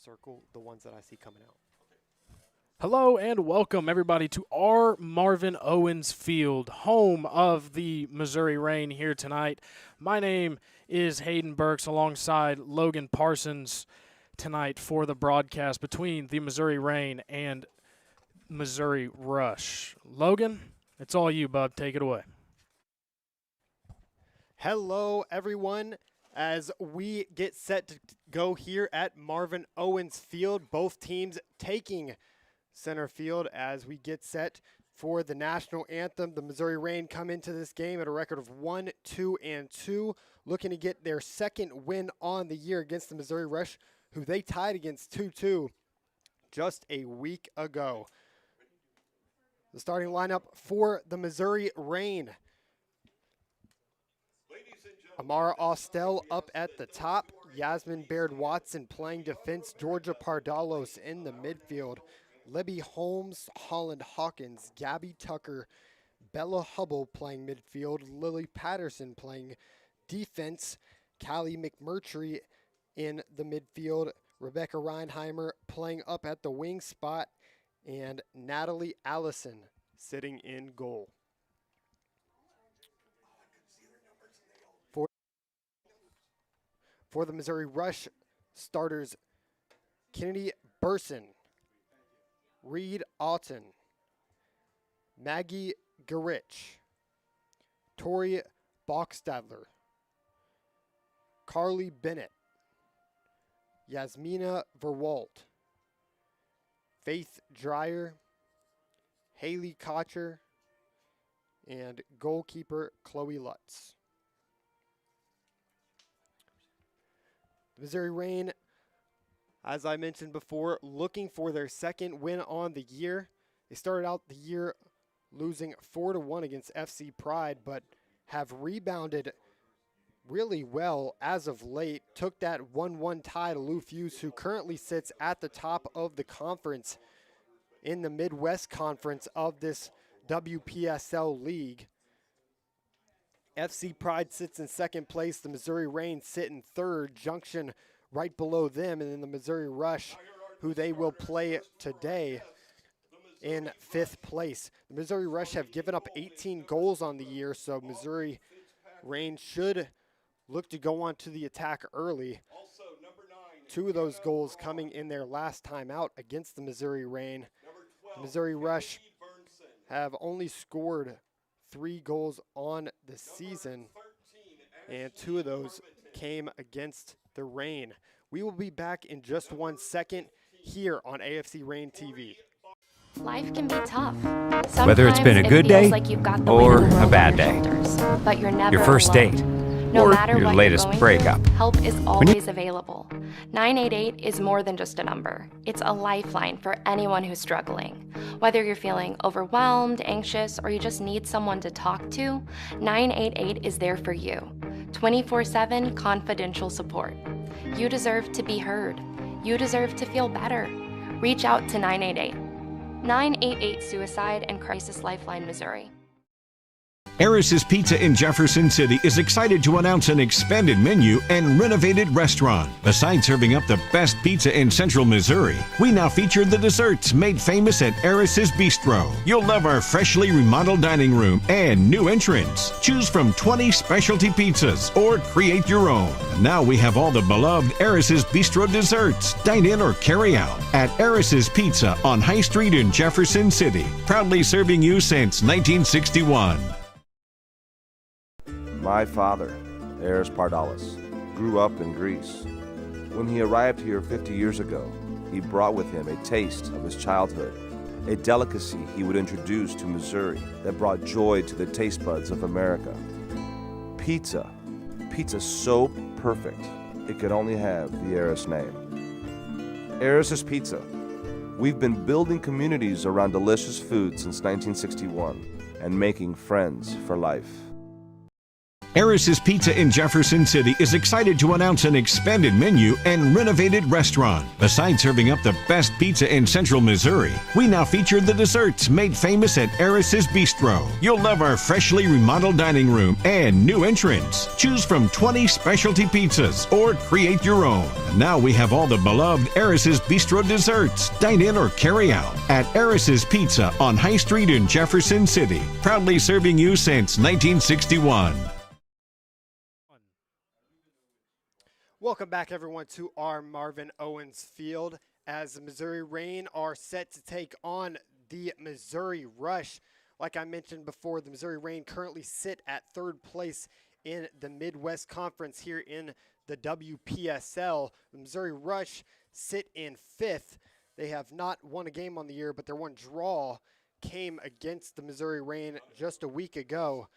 circle the ones that I see coming out. Hello and welcome everybody to our Marvin Owens Field, home of the Missouri Reign here tonight. My name is Hayden Burks alongside Logan Parsons tonight for the broadcast between the Missouri Reign and Missouri Rush. Logan, it's all you, bub. Take it away. Hello, everyone. As we get set to go here at Marvin Owens Field, both teams taking center field as we get set for the national anthem. The Missouri Reign come into this game at a record of 1-2-2, looking to get their second win on the year against the Missouri Rush, who they tied against 2-2 just a week ago. The starting lineup for the Missouri Reign: Amara Austell up at the top, Yasmin Baird-Watson playing defense, Georgia Pardalos in the midfield, Libby Holmes, Holland Hawkins, Gabby Tucker, Bella Hubble playing midfield, Lily Patterson playing defense, Callie McMurtry in the midfield, Rebecca Reinheimer playing up at the wing spot, and Natalie Allison sitting in goal. For the Missouri Rush, starters Kennedy Burson, Reed Auten, Maggie Garich, Tori Bachstadler, Carly Bennett, Yasmina Verwalt, Faith Dreyer, Haley Kocher, and goalkeeper Chloe Lutz. The Missouri Reign, as I mentioned before, looking for their second win on the year. They started out the year losing 4-1 against FC Pride, but have rebounded really well as of late. Took that 1-1 tie to Lou Fuse, who currently sits at the top of the conference in the Midwest Conference of this WPSL league. FC Pride sits in second place. The Missouri Reign sit in third. Junction right below them. And then the Missouri Rush, who they will play today, in fifth place. The Missouri Rush have given up 18 goals on the year, so Missouri Reign should look to go on to the attack early. 2 of those goals coming in their last time out against the Missouri Reign. The Missouri Rush have only scored 3 goals on the season, and 2 of those came against the Reign. We will be back in just 1 second here on AFC Reign TV. Life can be tough. Whether it's been a good day like or a bad day, but you're never your first alone. date, No or matter your what latest you're going breakup. through, help is always available. 988 is more than just a number. It's a lifeline for anyone who's struggling. Whether you're feeling overwhelmed, anxious, or you just need someone to talk to, 988 is there for you. 24/7 confidential support. You deserve to be heard. You deserve to feel better. Reach out to 988. 988 Suicide and Crisis Lifeline, Missouri. Eris's Pizza in Jefferson City is excited to announce an expanded menu and renovated restaurant. Besides serving up the best pizza in central Missouri, we now feature the desserts made famous at Eris's Bistro. You'll love our freshly remodeled dining room and new entrance. Choose from 20 specialty pizzas or create your own. Now we have all the beloved Eris's Bistro desserts. Dine in or carry out at Eris's Pizza on High Street in Jefferson City. Proudly serving you since 1961. My father, Eris Pardalis, grew up in Greece. When he arrived here 50 years ago, he brought with him a taste of his childhood, a delicacy he would introduce to Missouri that brought joy to the taste buds of America. Pizza. Pizza so perfect, it could only have the Eris name. Eris's Pizza. We've been building communities around delicious food since 1961 and making friends for life. Eris's Pizza in Jefferson City is excited to announce an expanded menu and renovated restaurant. Besides serving up the best pizza in Central Missouri, we now feature the desserts made famous at Eris's Bistro. You'll love our freshly remodeled dining room and new entrance. Choose from 20 specialty pizzas or create your own. Now we have all the beloved Eris's Bistro desserts. Dine in or carry out at Eris's Pizza on High Street in Jefferson City. Proudly serving you since 1961. Welcome back, everyone, to our Marvin Owens Field as the Missouri Reign are set to take on the Missouri Rush. Like I mentioned before, the Missouri Reign currently sit at third place in the Midwest Conference here in the WPSL. The Missouri Rush sit in fifth. They have not won a game on the year, but their one draw came against the Missouri Reign just a week ago.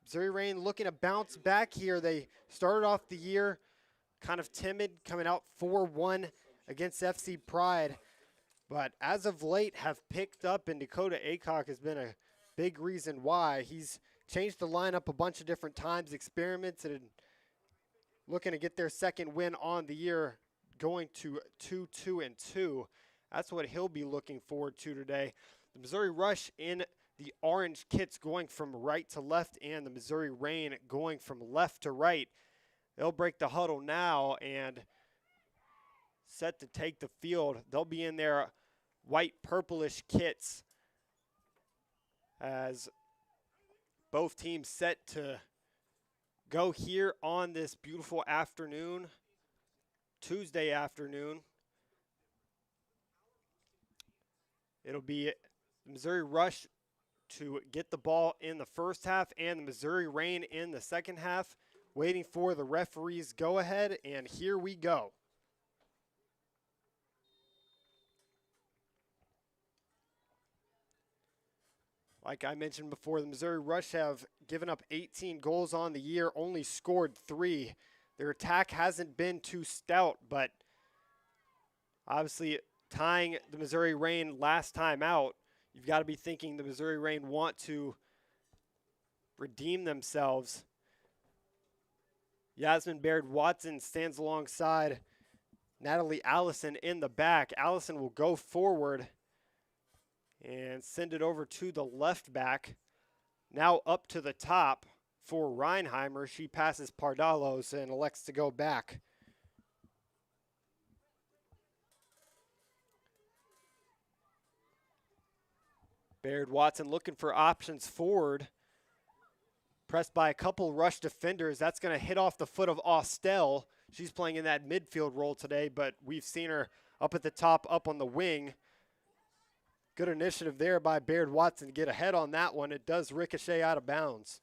Missouri Reign looking to bounce back here. They started off the year kind of timid, coming out 4-1 against FC Pride, but as of late have picked up, and Dakota Aycock has been a big reason why. He's changed the lineup a bunch of different times, experimented, and looking to get their second win on the year, going to 2-2-2. That's what he'll be looking forward to today. The Missouri Rush in the orange kits going from right to left, and the Missouri Reign going from left to right. They'll break the huddle now and set to take the field. They'll be in their white purplish kits as both teams set to go here on this beautiful afternoon, Tuesday afternoon. It'll be the Missouri Rush to get the ball in the first half and the Missouri Reign in the second half. Waiting for the referee's go-ahead, and here we go. Like I mentioned before, the Missouri Rush have given up 18 goals on the year, only scored 3. Their attack hasn't been too stout, but obviously tying the Missouri Reign last time out, you've got to be thinking the Missouri Reign want to redeem themselves. Yasmin Baird-Watson stands alongside Natalie Allison in the back. Allison will go forward and send it over to the left back. Now up to the top for Reinheimer. She passes Pardalos and elects to go back. Baird-Watson looking for options forward. Pressed by a couple rush defenders. That's going to hit off the foot of Austell. She's playing in that midfield role today, but we've seen her up at the top, up on the wing. Good initiative there by Baird-Watson to get ahead on that one. It does ricochet out of bounds.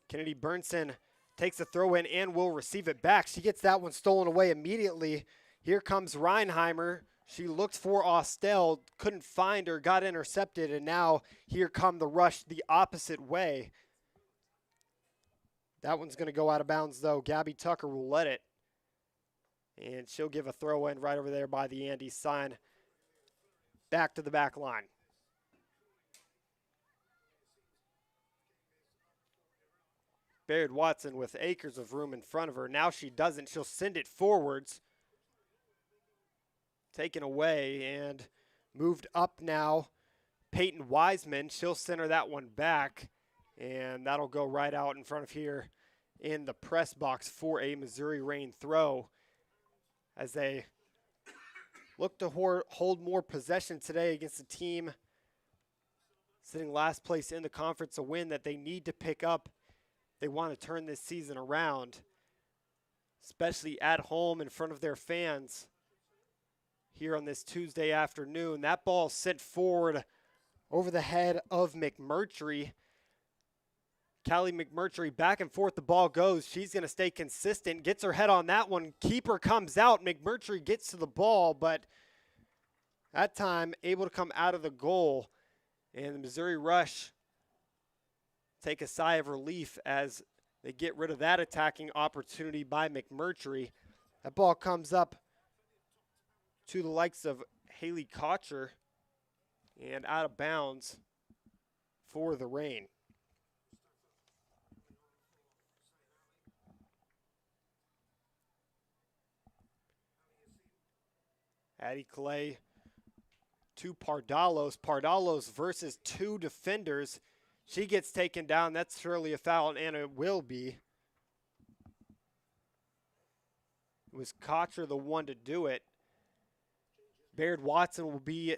Kennedy Burnson takes the throw in and will receive it back. She gets that one stolen away immediately. Here comes Reinheimer. She looked for Austell, couldn't find her, got intercepted, and now here come the Rush the opposite way. That one's going to go out of bounds, though. Gabby Tucker will let it. And she'll give a throw in right over there by the Andes sign. Back to the back line. Baird-Watson with acres of room in front of her. Now she doesn't. She'll send it forwards. Taken away and moved up now. Peyton Wiseman, she'll center that one back, and that'll go right out in front of here in the press box for a Missouri Reign throw as they look to hold more possession today against a team sitting last place in the conference, a win that they need to pick up. They want to turn this season around, especially at home in front of their fans. Here on this Tuesday afternoon. That ball sent forward over the head of McMurtry. Callie McMurtry back and forth the ball goes. She's going to stay consistent. Gets her head on that one. Keeper comes out. McMurtry gets to the ball, but that time able to come out of the goal. And the Missouri Rush take a sigh of relief as they get rid of that attacking opportunity by McMurtry. That ball comes up to the likes of Haley Kocher and out of bounds for the Reign. Addie Clay to Pardalos. Pardalos versus 2 defenders. She gets taken down. That's surely a foul, and it will be. It was Kocher the one to do it. Baird Watson will be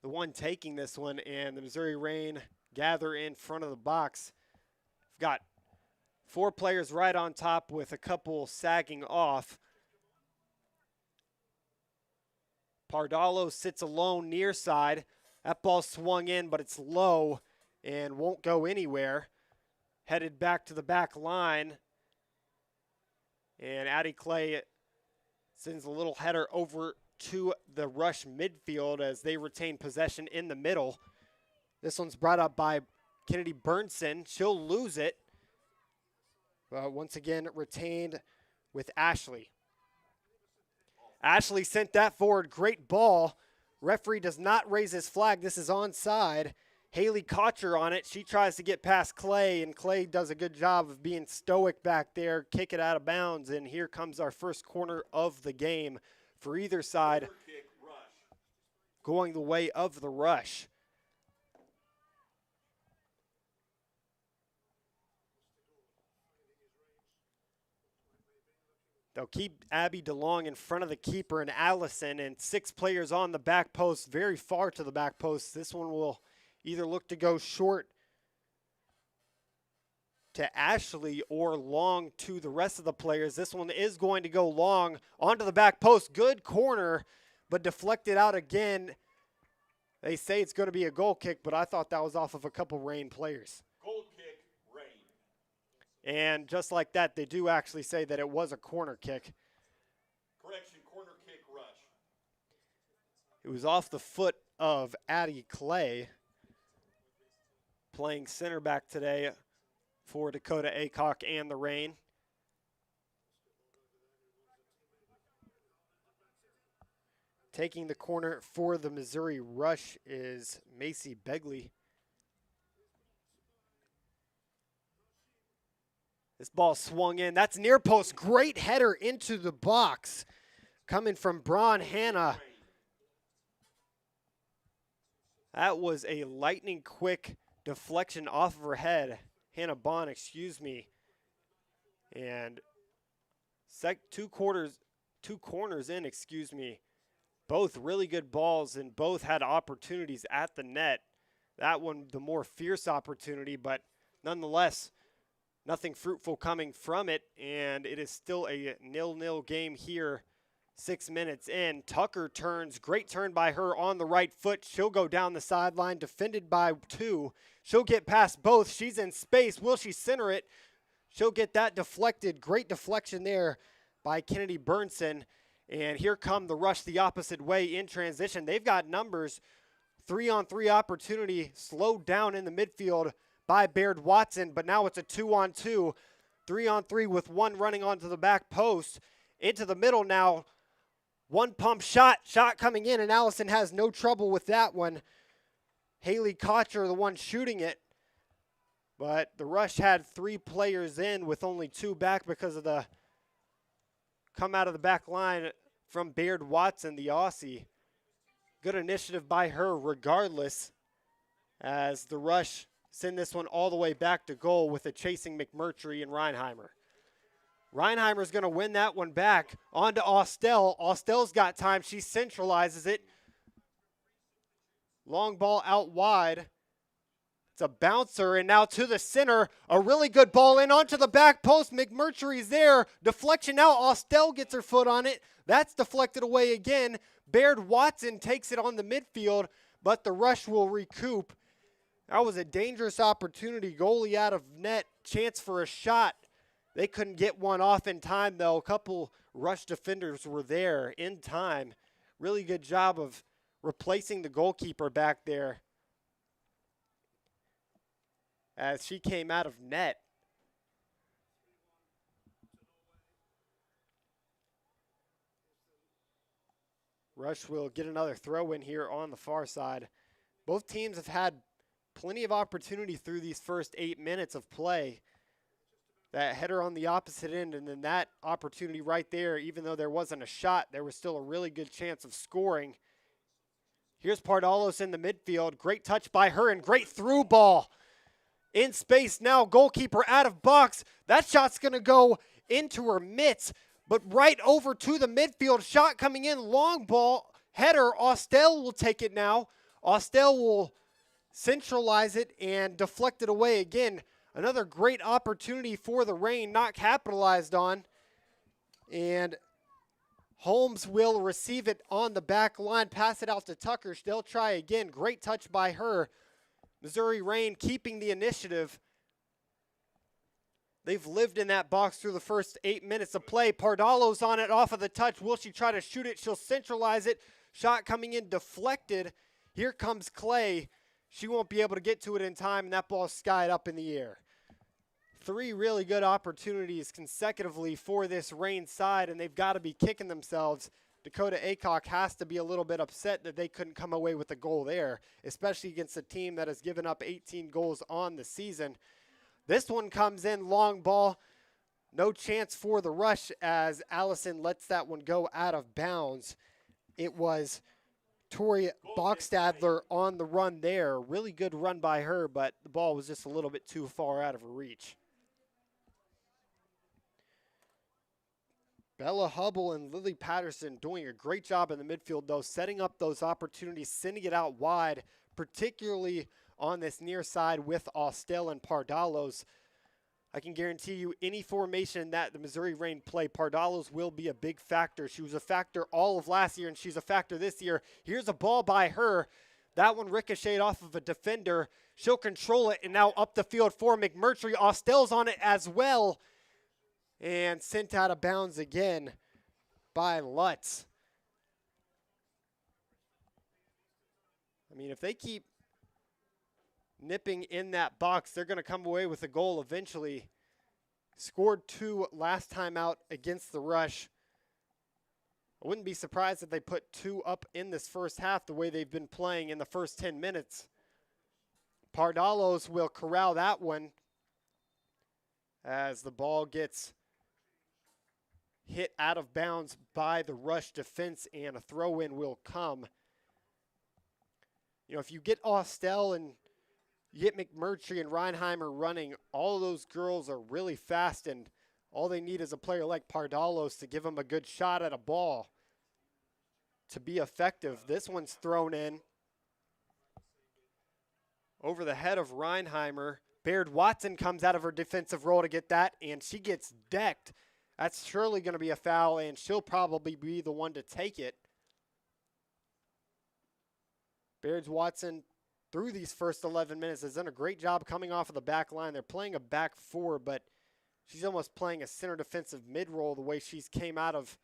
the one taking this one, and the Missouri Reign gather in front of the box. We've got 4 players right on top with a couple sagging off. Pardalo sits alone near side. That ball swung in, but it's low and won't go anywhere. Headed back to the back line. And Addie Clay sends a little header over to the Rush midfield as they retain possession in the middle. This one's brought up by Kennedy Burnson. She'll lose it. But once again, retained with Ashley. Ashley sent that forward. Great ball. Referee does not raise his flag. This is onside. Haley Kocher on it. She tries to get past Clay, and Clay does a good job of being stoic back there, kick it out of bounds, and here comes our first corner of the game for either side, going the way of the Rush. They'll keep Abby DeLong in front of the keeper and Allison, and 6 players on the back post, very far to the back post. This one will either look to go short to Ashley or long to the rest of the players. This one is going to go long onto the back post. Good corner, but deflected out again. They say it's going to be a goal kick, but I thought that was off of a couple Reign players. Goal kick, Reign. And just like that, they do actually say that it was a corner kick. Correction, corner kick, Rush. It was off the foot of Addie Clay, playing center back today for Dakota Aycock and the Reign. Taking the corner for the Missouri Rush is Macy Begley. This ball swung in. That's near post. Great header into the box coming from Braun Hanna. That was a lightning quick deflection off of her head. Hannah Bond, excuse me. And two corners in, excuse me. Both really good balls, and both had opportunities at the net. That one, the more fierce opportunity, but nonetheless, nothing fruitful coming from it, and it is still a 0-0 game here, 6 minutes in. Tucker turns, great turn by her on the right foot. She'll go down the sideline, defended by 2. She'll get past both. She's in space. Will she center it? She'll get that deflected. Great deflection there by Kennedy Burnson. And here come the Rush the opposite way in transition. They've got numbers. 3-on-3 opportunity slowed down in the midfield by Baird Watson, but now it's a 2-on-2. 3-on-3 with one running onto the back post. Into the middle now. One pump shot coming in, and Allison has no trouble with that one. Haley Kocher, the one shooting it. But the Rush had 3 players in with only 2 back because of the come out of the back line from Baird Watson, the Aussie. Good initiative by her regardless, as the Rush send this one all the way back to goal with a chasing McMurtry and Reinheimer. Reinheimer's going to win that one back onto Austell. Austell's got time. She centralizes it. Long ball out wide. It's a bouncer, and now to the center. A really good ball in onto the back post. McMurtry's there. Deflection out. Austell gets her foot on it. That's deflected away again. Baird Watson takes it on the midfield, but the Rush will recoup. That was a dangerous opportunity. Goalie out of net. Chance for a shot. They couldn't get one off in time, though. A couple Rush defenders were there in time. Really good job of replacing the goalkeeper back there as she came out of net. Rush will get another throw in here on the far side. Both teams have had plenty of opportunity through these first 8 minutes of play. That header on the opposite end, and then that opportunity right there, even though there wasn't a shot, there was still a really good chance of scoring. Here's Pardalos in the midfield. Great touch by her and great through ball. In space now, goalkeeper out of box. That shot's going to go into her mitts, but right over to the midfield. Shot coming in, long ball, header. Austell will take it now. Austell will centralize it and deflect it away again. Another great opportunity for the Reign, not capitalized on. And Holmes will receive it on the back line, pass it out to Tucker. They'll try again. Great touch by her. Missouri Reign keeping the initiative. They've lived in that box through the first 8 minutes of play. Pardalo's on it off of the touch. Will she try to shoot it? She'll centralize it. Shot coming in deflected. Here comes Clay. She won't be able to get to it in time, and that ball's skied up in the air. 3 really good opportunities consecutively for this Reign side, and they've got to be kicking themselves. Dakota Aycock has to be a little bit upset that they couldn't come away with a goal there, especially against a team that has given up 18 goals on the season. This one comes in, long ball. No chance for the rush as Allison lets that one go out of bounds. It was Tori Bockstadler on the run there. Really good run by her, but the ball was just a little bit too far out of her reach. Bella Hubble and Lily Patterson doing a great job in the midfield, though, setting up those opportunities, sending it out wide, particularly on this near side with Austell and Pardalos. I can guarantee you any formation that the Missouri Reign play, Pardalos will be a big factor. She was a factor all of last year, and she's a factor this year. Here's a ball by her. That one ricocheted off of a defender. She'll control it, and now up the field for McMurtry. Austell's on it as well. And sent out of bounds again by Lutz. I mean, if they keep nipping in that box, they're going to come away with a goal eventually. Scored 2 last time out against the Rush. I wouldn't be surprised if they put 2 up in this first half the way they've been playing in the first 10 minutes. Pardalos will corral that one as the ball gets hit out of bounds by the Rush defense, and a throw-in will come. You know, if you get Austell and you get McMurtry and Reinheimer running, all of those girls are really fast, and all they need is a player like Pardalos to give them a good shot at a ball to be effective. This one's thrown in over the head of Reinheimer. Baird Watson comes out of her defensive role to get that, and she gets decked. That's surely going to be a foul, and she'll probably be the one to take it. Baird Watson, through these first 11 minutes, has done a great job coming off of the back line. They're playing a back 4, but she's almost playing a center defensive mid-roll the way she's came out of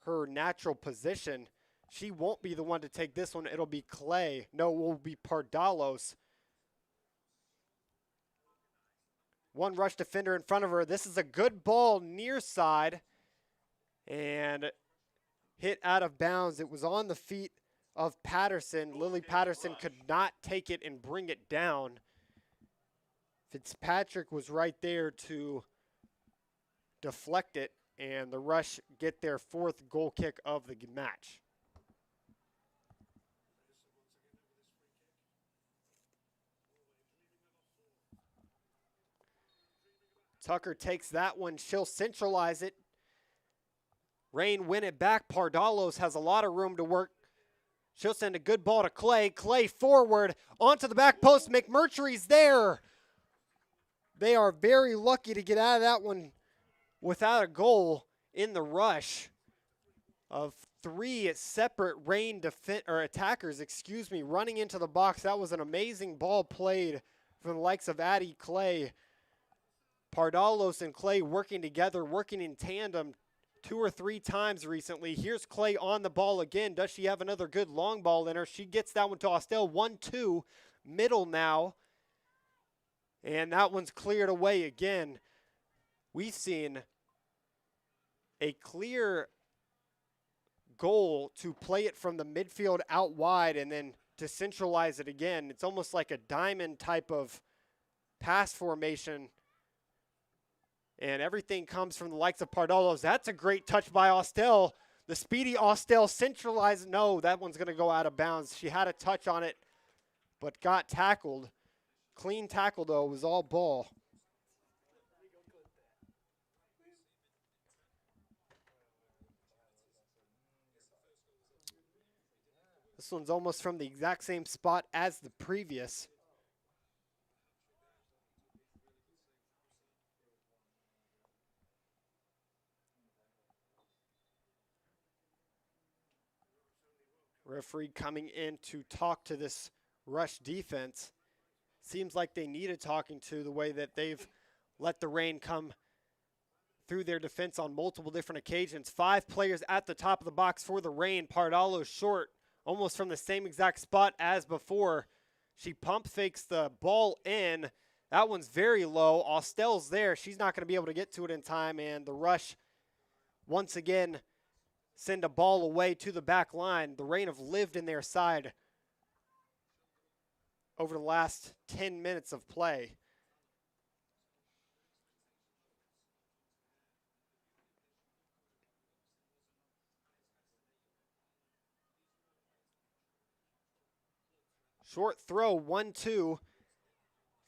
her natural position. She won't be the one to take this one. It'll be Clay. No, it will be Pardalos. One Rush defender in front of her. This is a good ball near side and hit out of bounds. It was on the feet of Patterson. Lily Patterson could not take it and bring it down. Fitzpatrick was right there to deflect it, and the Rush get their 4th goal kick of the match. Tucker takes that one. She'll centralize it. Reign win it back. Pardalos has a lot of room to work. She'll send a good ball to Clay. Clay forward onto the back post. McMurtry's there. They are very lucky to get out of that one without a goal in the rush of 3 separate Reign attackers, running into the box. That was an amazing ball played from the likes of Addie Clay. Pardalos and Clay working together, working in tandem 2 or 3 times recently. Here's Clay on the ball again. Does she have another good long ball in her? She gets that one to Austell. 1-2, middle now. And that one's cleared away again. We've seen a clear goal to play it from the midfield out wide and then to centralize it again. It's almost like a diamond type of pass formation. And everything comes from the likes of Pardalos. That's a great touch by Austell. The speedy Austell centralized. No, that one's going to go out of bounds. She had a touch on it, but got tackled. Clean tackle, though. It was all ball. This one's almost from the exact same spot as the previous. Referee coming in to talk to this rush defense. Seems like they needed talking to, the way that they've let the rain come through their defense on multiple different occasions. 5 players at the top of the box for the rain. Pardalo short, almost from the same exact spot as before. She pump fakes the ball in. That one's very low. Austell's there. She's not going to be able to get to it in time, and the rush once again send a ball away to the back line. The Rain have lived in their side over the last 10 minutes of play. Short throw, 1-2.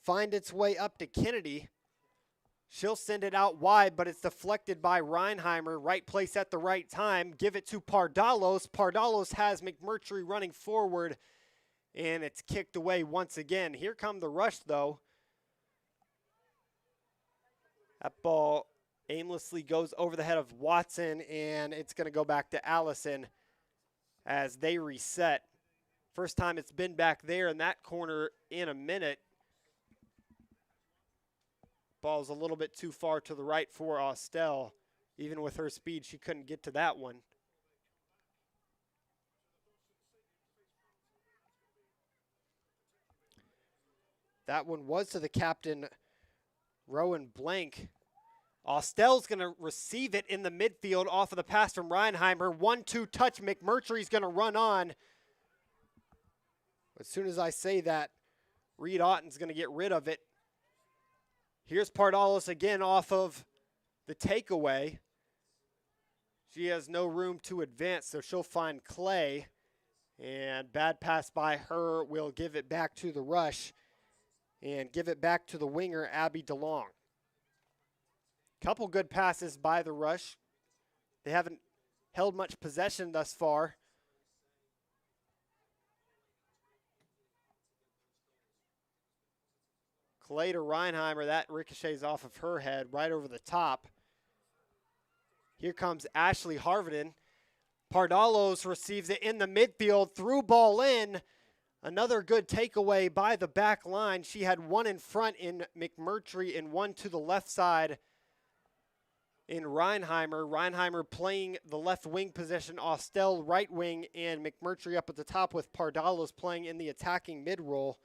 Find its way up to Kennedy. She'll send it out wide, but it's deflected by Reinheimer. Right place at the right time. Give it to Pardalos. Pardalos has McMurtry running forward, and it's kicked away once again. Here come the rush, though. That ball aimlessly goes over the head of Watson, and it's going to go back to Allison as they reset. First time it's been back there in that corner in a minute. Ball's a little bit too far to the right for Austell. Even with her speed, she couldn't get to that one. That one was to the captain, Rowan Blank. Austell's going to receive it in the midfield off of the pass from Reinheimer. 1-2 touch. McMurtry's going to run on. As soon as I say that, Reed Otten's going to get rid of it. Here's Pardalos again off of the takeaway. She has no room to advance, so she'll find Clay. And bad pass by her will give it back to the rush and give it back to the winger, Abby DeLong. Couple good passes by the rush. They haven't held much possession thus far. Clay to Reinheimer, that ricochets off of her head right over the top. Here comes Ashley Harvenden. Pardalos receives it in the midfield, through ball in. Another good takeaway by the back line. She had one in front in McMurtry and one to the left side in Reinheimer. Reinheimer playing the left wing position, Austell right wing, and McMurtry up at the top with Pardalos playing in the attacking mid-roll.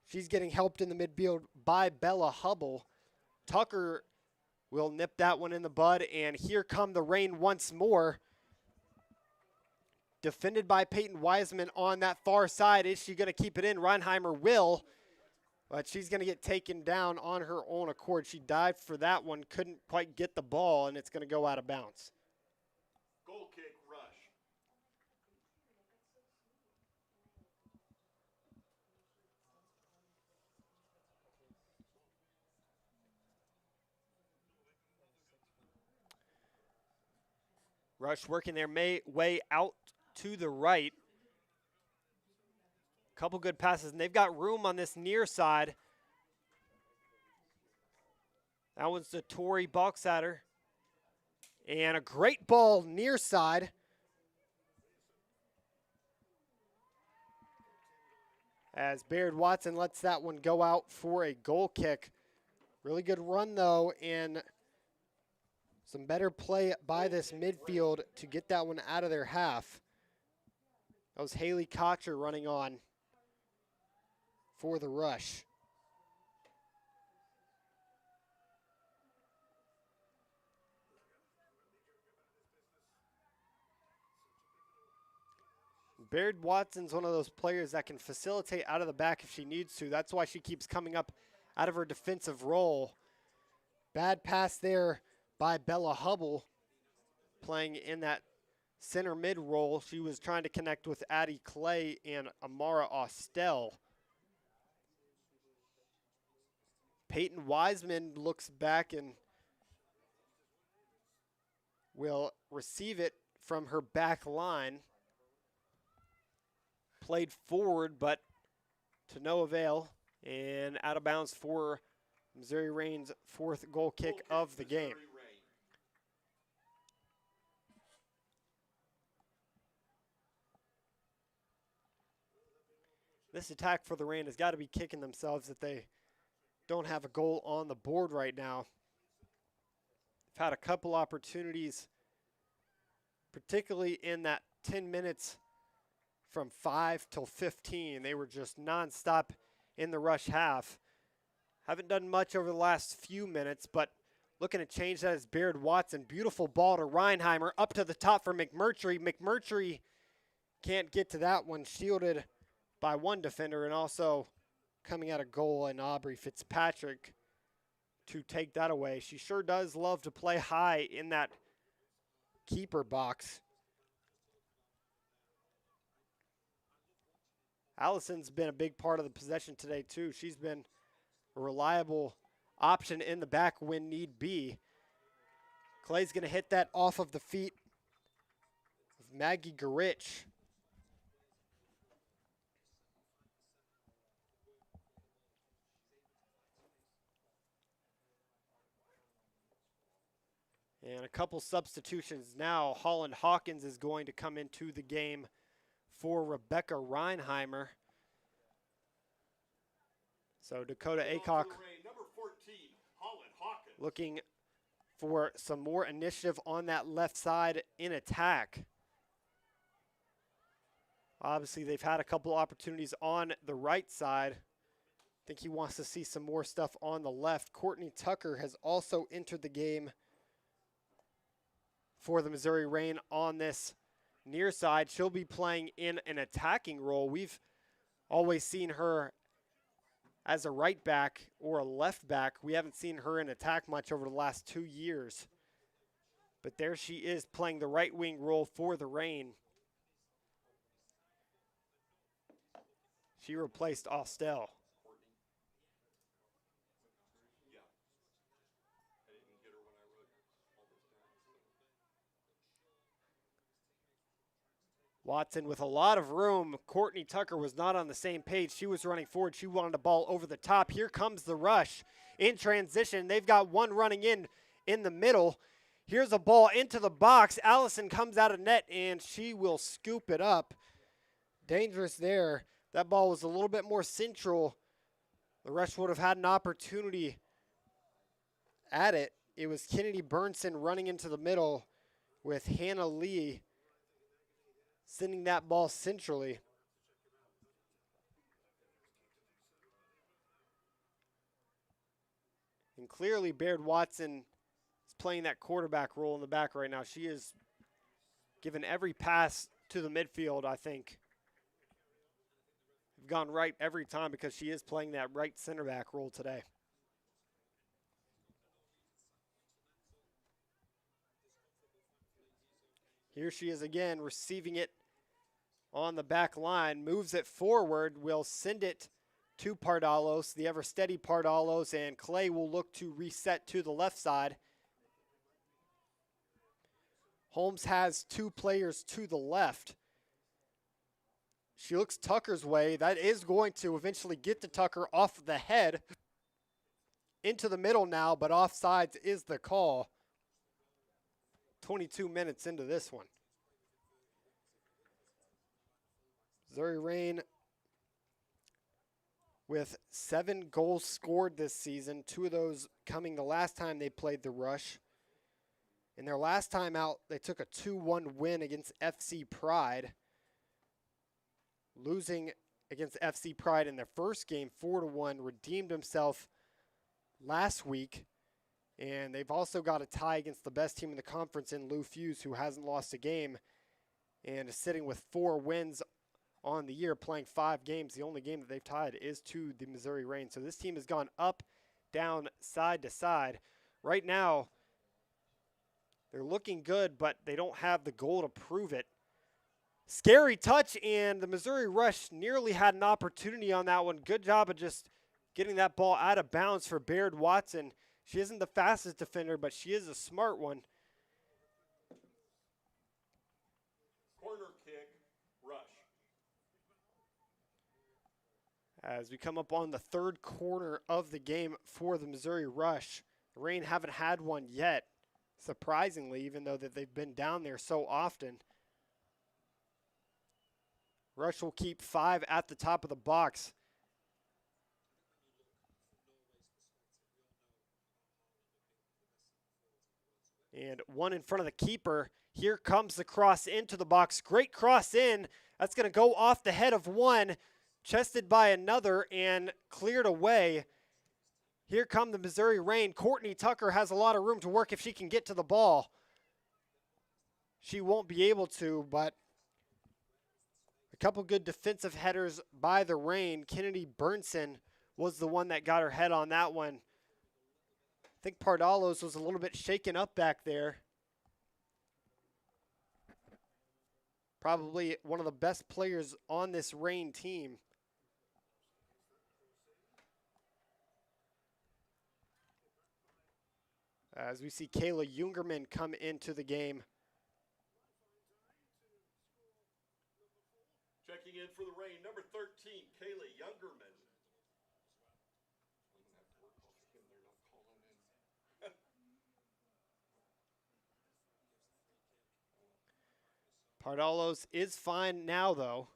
She's getting helped in the midfield by Bella Hubble. Tucker will nip that one in the bud, and here come the Rain once more. Defended by Peyton Wiseman on that far side. Is she going to keep it in? Reinheimer will, but she's going to get taken down on her own accord. She dived for that one, couldn't quite get the ball, and it's going to go out of bounds. Goal kick, rush. Rush working their way out to the right. Couple good passes, and they've got room on this near side. That one's to Tori Balksatter. And a great ball near side. As Baird Watson lets that one go out for a goal kick. Really good run, though, and some better play by this midfield to get that one out of their half. That was Haley Kocher running on for the rush. Baird Watson's one of those players that can facilitate out of the back if she needs to. That's why she keeps coming up out of her defensive role. Bad pass there by Bella Hubble, playing in that center mid role. She was trying to connect with Addie Clay and Amara Austell. Peyton Wiseman looks back and will receive it from her back line. Played forward, but to no avail, and out of bounds for Missouri Reign's fourth goal kick of the game. This attack for the Reign has got to be kicking themselves that they don't have a goal on the board right now. They've had a couple opportunities, particularly in that 10 minutes from 5 till 15. They were just nonstop in the rush half. Haven't done much over the last few minutes, but looking to change that is Baird Watson. Beautiful ball to Reinheimer, up to the top for McMurtry. McMurtry can't get to that one, shielded by one defender, and also coming out of goal and Aubrey Fitzpatrick to take that away. She sure does love to play high in that keeper box. Allison's been a big part of the possession today too. She's been a reliable option in the back when need be. Clay's gonna hit that off of the feet of Maggie Garich. And a couple substitutions now. Holland Hawkins is going to come into the game for Rebecca Reinheimer. So Dakota Aycock looking for some more initiative on that left side in attack. Obviously, they've had a couple opportunities on the right side. I think he wants to see some more stuff on the left. Courtney Tucker has also entered the game for the Missouri Reign on this near side. She'll be playing in an attacking role. We've always seen her as a right back or a left back. We haven't seen her in attack much over the last 2 years. But there she is playing the right wing role for the Reign. She replaced Austell. Watson with a lot of room. Courtney Tucker was not on the same page. She was running forward. She wanted the ball over the top. Here comes the rush in transition. They've got one running in the middle. Here's a ball into the box. Allison comes out of net, and she will scoop it up. Dangerous there. That ball was a little bit more central. The rush would have had an opportunity at it. It was Kennedy Burnson running into the middle with Hannah Lee sending that ball centrally. And clearly Baird Watson is playing that quarterback role in the back right now. She is given every pass to the midfield, I think. We've gone right every time because she is playing that right center back role today. Here she is again, receiving it on the back line, moves it forward, will send it to Pardalos, the ever steady Pardalos, and Clay will look to reset to the left side. Holmes has two players to the left. She looks Tucker's way. That is going to eventually get to Tucker off the head into the middle now, but offsides is the call. 22 minutes into this one. Missouri Reign with 7 goals scored this season, 2 of those coming the last time they played the Rush. In their last time out, they took a 2-1 win against FC Pride, losing against FC Pride in their first game 4-1, redeemed himself last week. And they've also got a tie against the best team in the conference in Lou Fuse, who hasn't lost a game and is sitting with 4 wins on the year, playing 5 games. The only game that they've tied is to the Missouri Reign. So this team has gone up, down, side to side. Right now, they're looking good, but they don't have the goal to prove it. Scary touch, and the Missouri Rush nearly had an opportunity on that one. Good job of just getting that ball out of bounds for Baird Watson. She isn't the fastest defender, but she is a smart one. Corner kick, Rush. As we come up on the 3rd quarter of the game for the Missouri Rush. The Reign haven't had one yet, surprisingly, even though that they've been down there so often. Rush will keep 5 at the top of the box. And 1 in front of the keeper. Here comes the cross into the box. Great cross in. That's going to go off the head of one, chested by another, and cleared away. Here come the Missouri Reign. Courtney Tucker has a lot of room to work if she can get to the ball. She won't be able to, but a couple good defensive headers by the Reign. Kennedy Burnson was the one that got her head on that one. I think Pardalos was a little bit shaken up back there. Probably one of the best players on this Reign team. As we see Kayla Jungerman come into the game. Checking in for the Reign, number 13, Kayla Youngerman. Pardalos is fine now, though.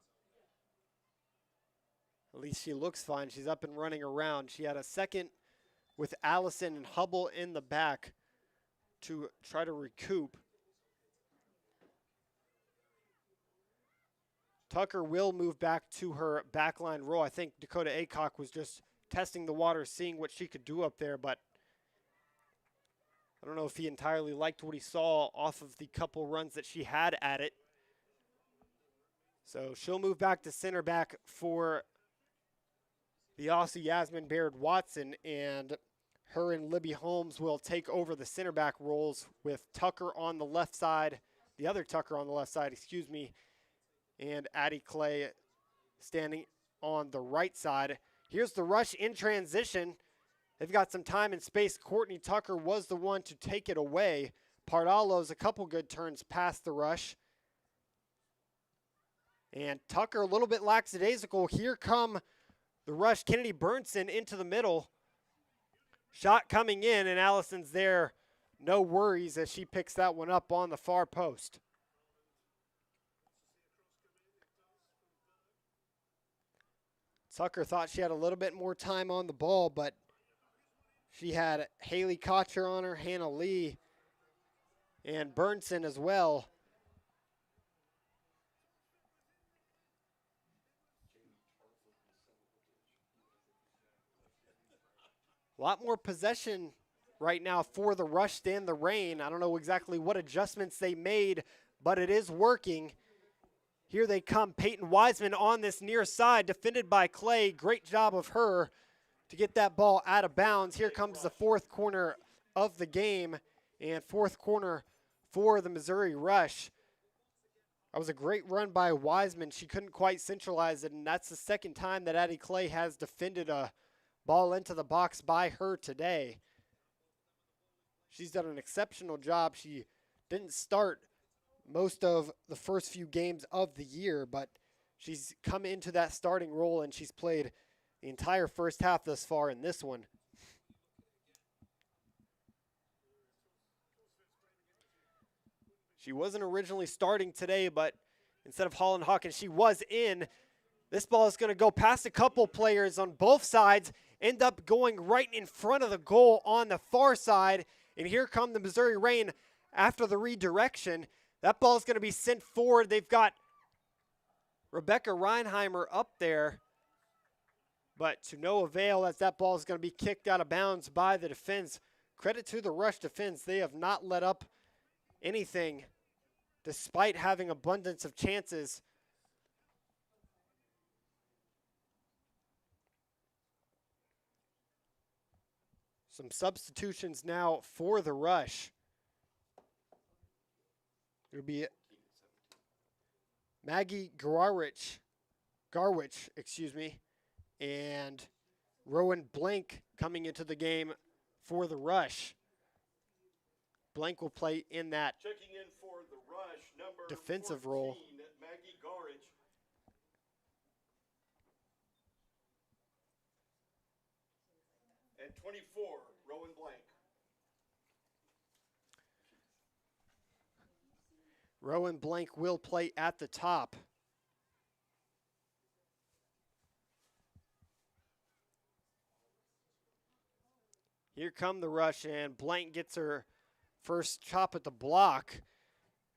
At least she looks fine. She's up and running around. She had a second with Allison and Hubble in the back to try to recoup. Tucker will move back to her backline role. I think Dakota Aycock was just testing the water, seeing what she could do up there, but I don't know if he entirely liked what he saw off of the couple runs that she had at it. So she'll move back to center back for the Aussie Yasmin Baird Watson, and her and Libby Holmes will take over the center back roles with Tucker on the left side, the other Tucker on the left side, excuse me, and Addie Clay standing on the right side. Here's the Rush in transition. They've got some time and space. Courtney Tucker was the one to take it away. Pardalos a couple good turns past the Rush. And Tucker a little bit lackadaisical. Here come the Rush. Kennedy Burnson into the middle. Shot coming in, and Allison's there. No worries as she picks that one up on the far post. Tucker thought she had a little bit more time on the ball, but she had Haley Kocher on her, Hannah Lee, and Burnson as well. A lot more possession right now for the Rush than the Reign. I don't know exactly what adjustments they made, but it is working. Here they come. Peyton Wiseman on this near side, defended by Clay. Great job of her to get that ball out of bounds. Here comes the 4th corner of the game, and 4th corner for the Missouri Rush. That was a great run by Wiseman. She couldn't quite centralize it, and that's the 2nd time that Addie Clay has defended a ball into the box by her today. She's done an exceptional job. She didn't start most of the first few games of the year, but she's come into that starting role, and she's played the entire first half thus far in this one. She wasn't originally starting today, but instead of Holland Hawkins, she was in. This ball is going to go past a couple players on both sides, end up going right in front of the goal on the far side, and here come the Missouri Reign after the redirection. That ball is going to be sent forward. They've got Rebecca Reinheimer up there, but to no avail as that ball is going to be kicked out of bounds by the defense. Credit to the Rush defense. They have not let up anything despite having abundance of chances. Some substitutions now for the Rush. It'll be Maggie Garwich, and Rowan Blank coming into the game for the Rush. Blank will play in that Checking in for the Rush, number defensive 14, role. Maggie Garage. And 24, Rowan Blank. Rowan Blank will play at the top. Here come the Rush, and Blank gets her first chop at the block.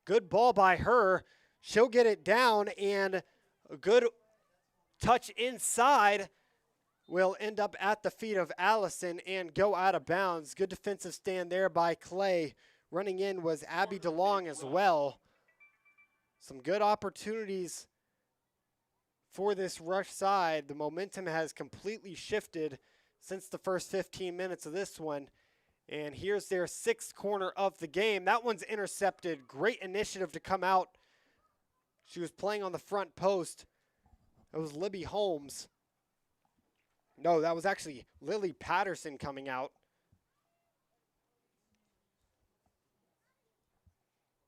Good ball by her. She'll get it down, and a good touch inside will end up at the feet of Allison and go out of bounds. Good defensive stand there by Clay. Running in was Abby DeLong as well. Some good opportunities for this Rush side. The momentum has completely shifted since the first 15 minutes of this one. And here's their sixth corner of the game. That one's intercepted. Great initiative to come out. She was playing on the front post. It was Libby Holmes. No, that was actually Lily Patterson coming out.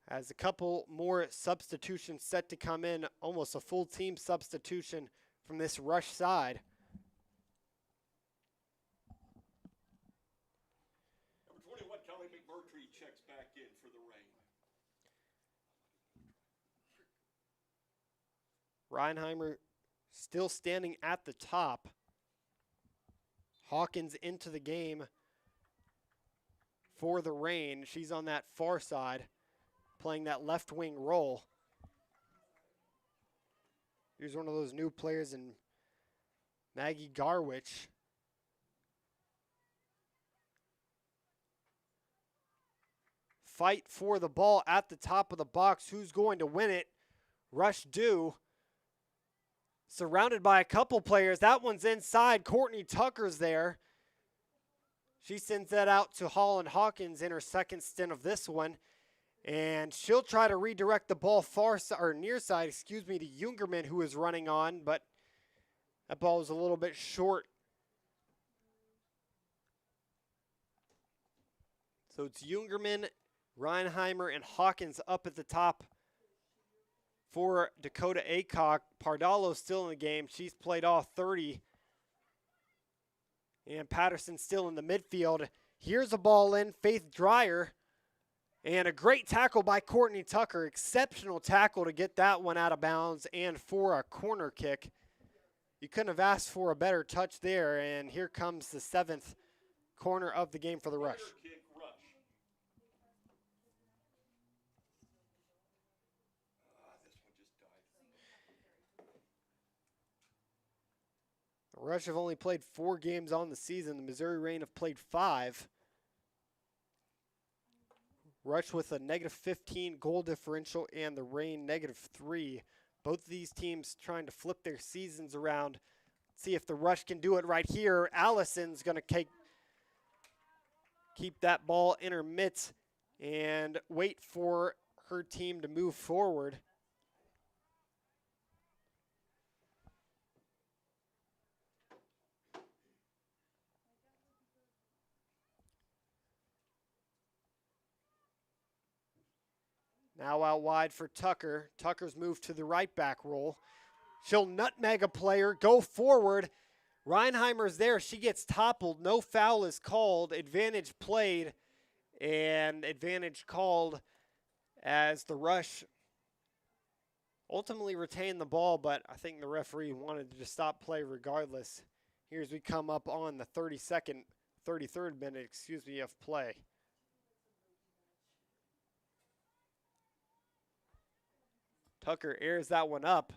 As a couple more substitutions set to come in, almost a full team substitution from this Rush side. Number 21, Kelly McMurtry checks back in for the Reign. Reinheimer still standing at the top. Hawkins into the game for the Reign. She's on that far side, playing that left wing role. Here's one of those new players in Maggie Garwich. Fight for the ball at the top of the box. Who's going to win it? Rush do. Surrounded by a couple players. That one's inside. Courtney Tucker's there. She sends that out to Holland Hawkins in her second stint of this one. And she'll try to redirect the ball near side, to Jungerman, who is running on, but that ball was a little bit short. So it's Jungerman, Reinheimer, and Hawkins up at the top for Dakota Aycock. Pardalo's still in the game. She's played all 30. And Patterson still in the midfield. Here's a ball in. Faith Dreyer. And a great tackle by Courtney Tucker. Exceptional tackle to get that one out of bounds and for a corner kick. You couldn't have asked for a better touch there. And here comes the seventh corner of the game for the Rush. Kick Rush. This one just died. The Rush have only played 4 games on the season. The Missouri Reign have played 5. Rush with a -15 goal differential and the Reign -3. Both of these teams trying to flip their seasons around. See if the Rush can do it right here. Allison's going to keep that ball in her mitts and wait for her team to move forward. Now out wide for Tucker. Tucker's moved to the right back role. She'll nutmeg a player, go forward. Reinheimer's there. She gets toppled. No foul is called. Advantage played, and advantage called as the Rush ultimately retained the ball, but I think the referee wanted to stop play regardless. Here as we come up on the 33rd minute, of play. Tucker airs that one up.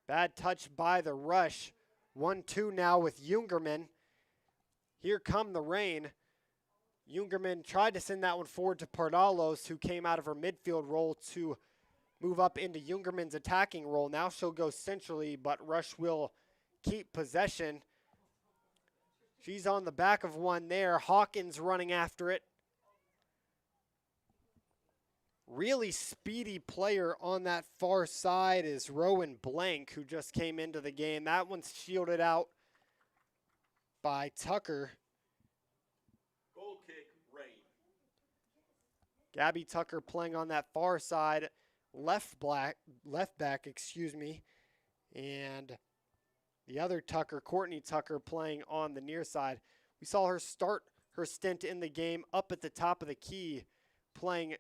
Bad touch by the Rush. 1-2 now with Jungerman. Here come the Reign. Jungerman tried to send that one forward to Pardalos, who came out of her midfield role to move up into Jungerman's attacking role. Now she'll go centrally, but Rush will keep possession. She's on the back of one there. Hawkins running after it. Really speedy player on that far side is Rowan Blank, who just came into the game. That one's shielded out by Tucker. Goal kick, Rain. Gabby Tucker playing on that far side, left back, excuse me. And the other Tucker, Courtney Tucker, playing on the near side. We saw her start her stint in the game up at the top of the key, playing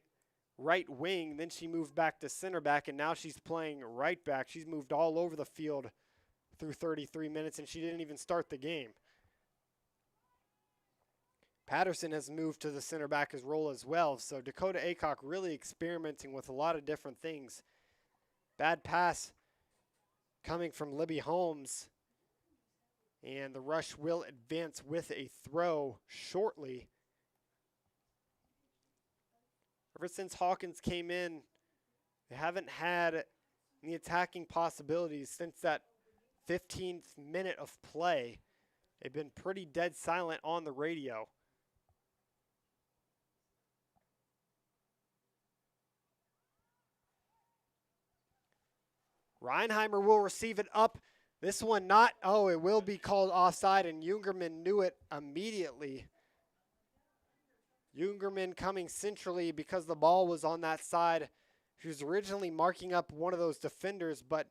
right wing. Then she moved back to center back, and now she's playing right back. She's moved all over the field through 33 minutes, and she didn't even start the game. Patterson has moved to the center back role as well, so Dakota Aycock really experimenting with a lot of different things. Bad pass coming from Libby Holmes, and the Rush will advance with a throw shortly. Ever since Hawkins came in, they haven't had any attacking possibilities since that 15th minute of play. They've been pretty dead silent on the radio. Reinheimer will receive it up. This one not, oh, it will be called offside, and Jungerman knew it immediately. Jungerman coming centrally because the ball was on that side. She was originally marking up one of those defenders, but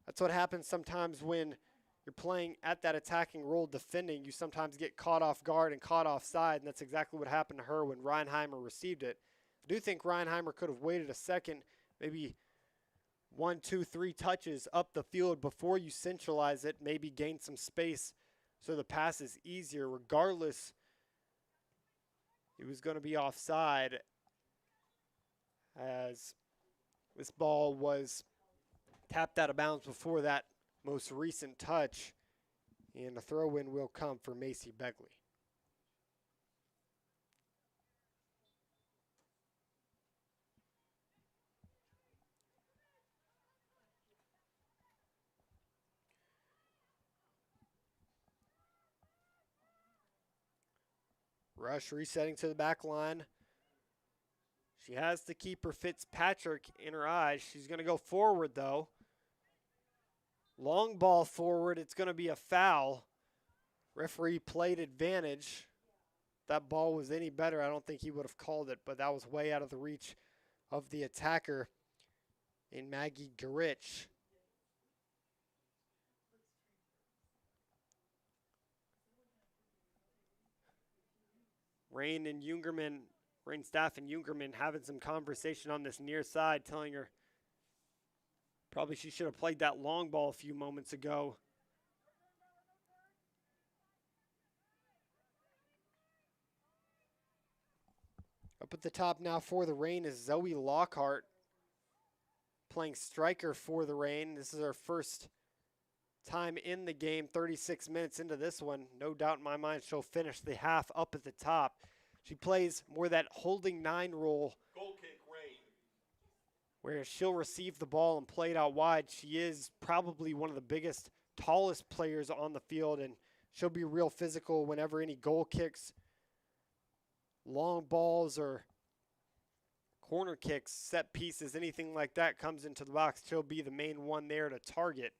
that's what happens sometimes when you're playing at that attacking role defending. You sometimes get caught off guard and caught offside, and that's exactly what happened to her when Reinheimer received it. I do think Reinheimer could have waited a second, maybe 1, 2, 3 touches up the field before you centralize it, maybe gain some space so the pass is easier. Regardless, it was going to be offside as this ball was tapped out of bounds before that most recent touch, and a throw-in will come for Macy Begley. Rush resetting to the back line. She has the keeper Fitzpatrick in her eyes. She's going to go forward, though. Long ball forward. It's going to be a foul. Referee played advantage. If that ball was any better, I don't think he would have called it, but that was way out of the reach of the attacker in Maggie Garich. Rain staff and Jungerman having some conversation on this near side, telling her probably she should have played that long ball a few moments ago. Up at the top now for the Reign is Zoe Lockhart, playing striker for the Reign. This is her first time in the game, 36 minutes into this one. No doubt in my mind she'll finish the half up at the top. She plays more that holding 9 role, Goal kick, Rain. where she'll receive the ball and play it out wide. She is probably one of the biggest, tallest players on the field, and she'll be real physical whenever any goal kicks, long balls, or corner kicks, set pieces, anything like that comes into the box. She'll be the main one there to target.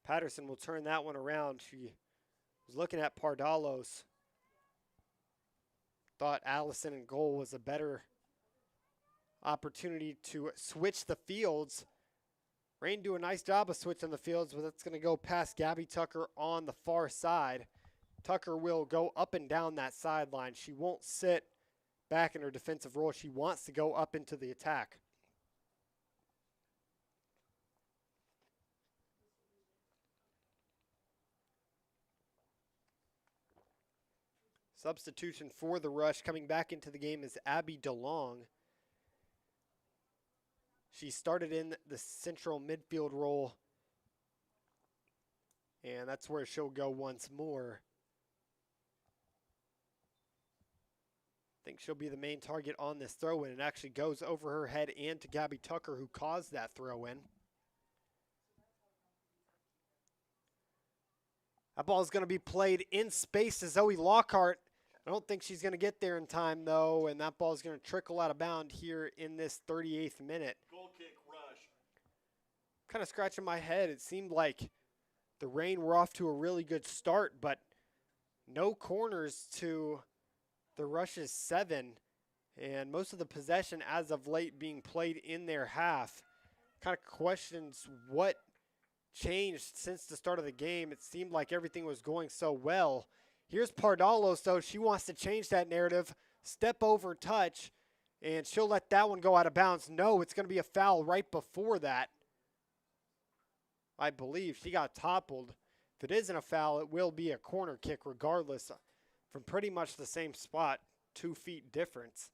Patterson will turn that one around. She was looking at Pardalos. Thought Allison in goal was a better opportunity to switch the fields. Rain do a nice job of switching the fields, but that's going to go past Gabby Tucker on the far side. Tucker will go up and down that sideline. She won't sit back in her defensive role. She wants to go up into the attack. Substitution for the Rush coming back into the game is Abby DeLong. She started in the central midfield role, and that's where she'll go once more. I think she'll be the main target on this throw-in. It actually goes over her head and to Gabby Tucker, who caused that throw-in. That ball is going to be played in space to Zoe Lockhart. I don't think she's going to get there in time, though, and that ball is going to trickle out of bound here in this 38th minute. Goal kick rush. Kind of scratching my head. It seemed like the Reign were off to a really good start, but no corners to the Rush's 7, and most of the possession as of late being played in their half. Kind of questions what changed since the start of the game. It seemed like everything was going so well. Here's Pardalos, though. She wants to change that narrative. Step over touch, and she'll let that one go out of bounds. No, it's going to be a foul right before that. I believe she got toppled. If it isn't a foul, it will be a corner kick regardless, from pretty much the same spot, 2 feet difference.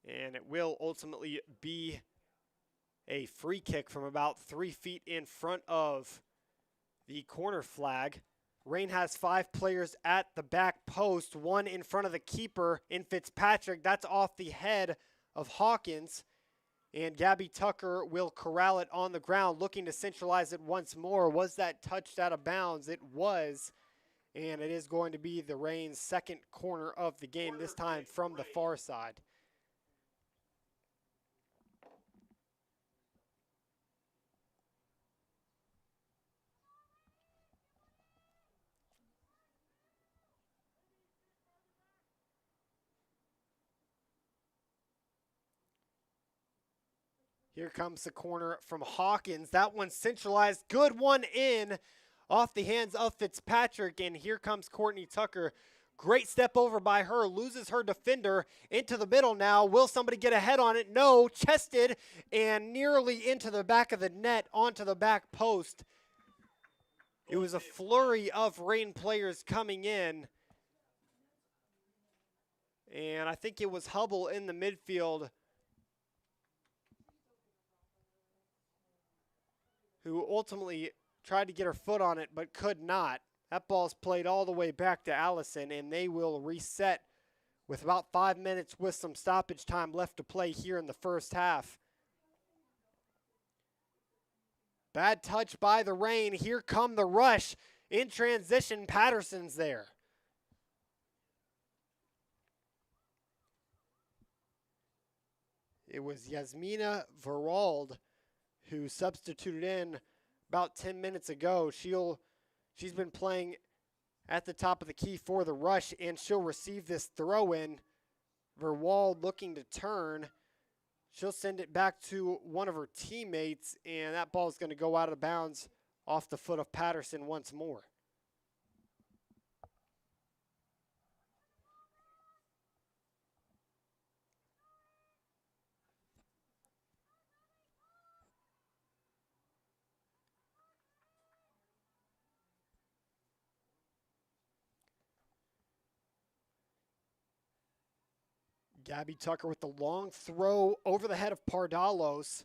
And it will ultimately be a free kick from about 3 feet in front of the corner flag. Reign has 5 players at the back post, 1 in front of the keeper in Fitzpatrick. That's off the head of Hawkins. And Gabby Tucker will corral it on the ground, looking to centralize it once more. Was that touched out of bounds? It was. And it is going to be the Reign's second corner of the game, this time from the far side. Here comes the corner from Hawkins. That one centralized. Good one in off the hands of Fitzpatrick. And here comes Courtney Tucker. Great step over by her. Loses her defender into the middle now. Will somebody get a head on it? No. Chested and nearly into the back of the net onto the back post. It was a flurry of Reign players coming in. And I think it was Hubble in the midfield who ultimately tried to get her foot on it but could not. That ball's played all the way back to Allison, and they will reset with about 5 minutes with some stoppage time left to play here in the first half. Bad touch by the Reign. Here come the Rush. In transition, Patterson's there. It was Yasmina Verald who substituted in about 10 minutes ago. She's been playing at the top of the key for the Rush, and she'll receive this throw-in. Verwald looking to turn. She'll send it back to one of her teammates, and that ball is going to go out of bounds off the foot of Patterson once more. Gabby Tucker with the long throw over the head of Pardalos.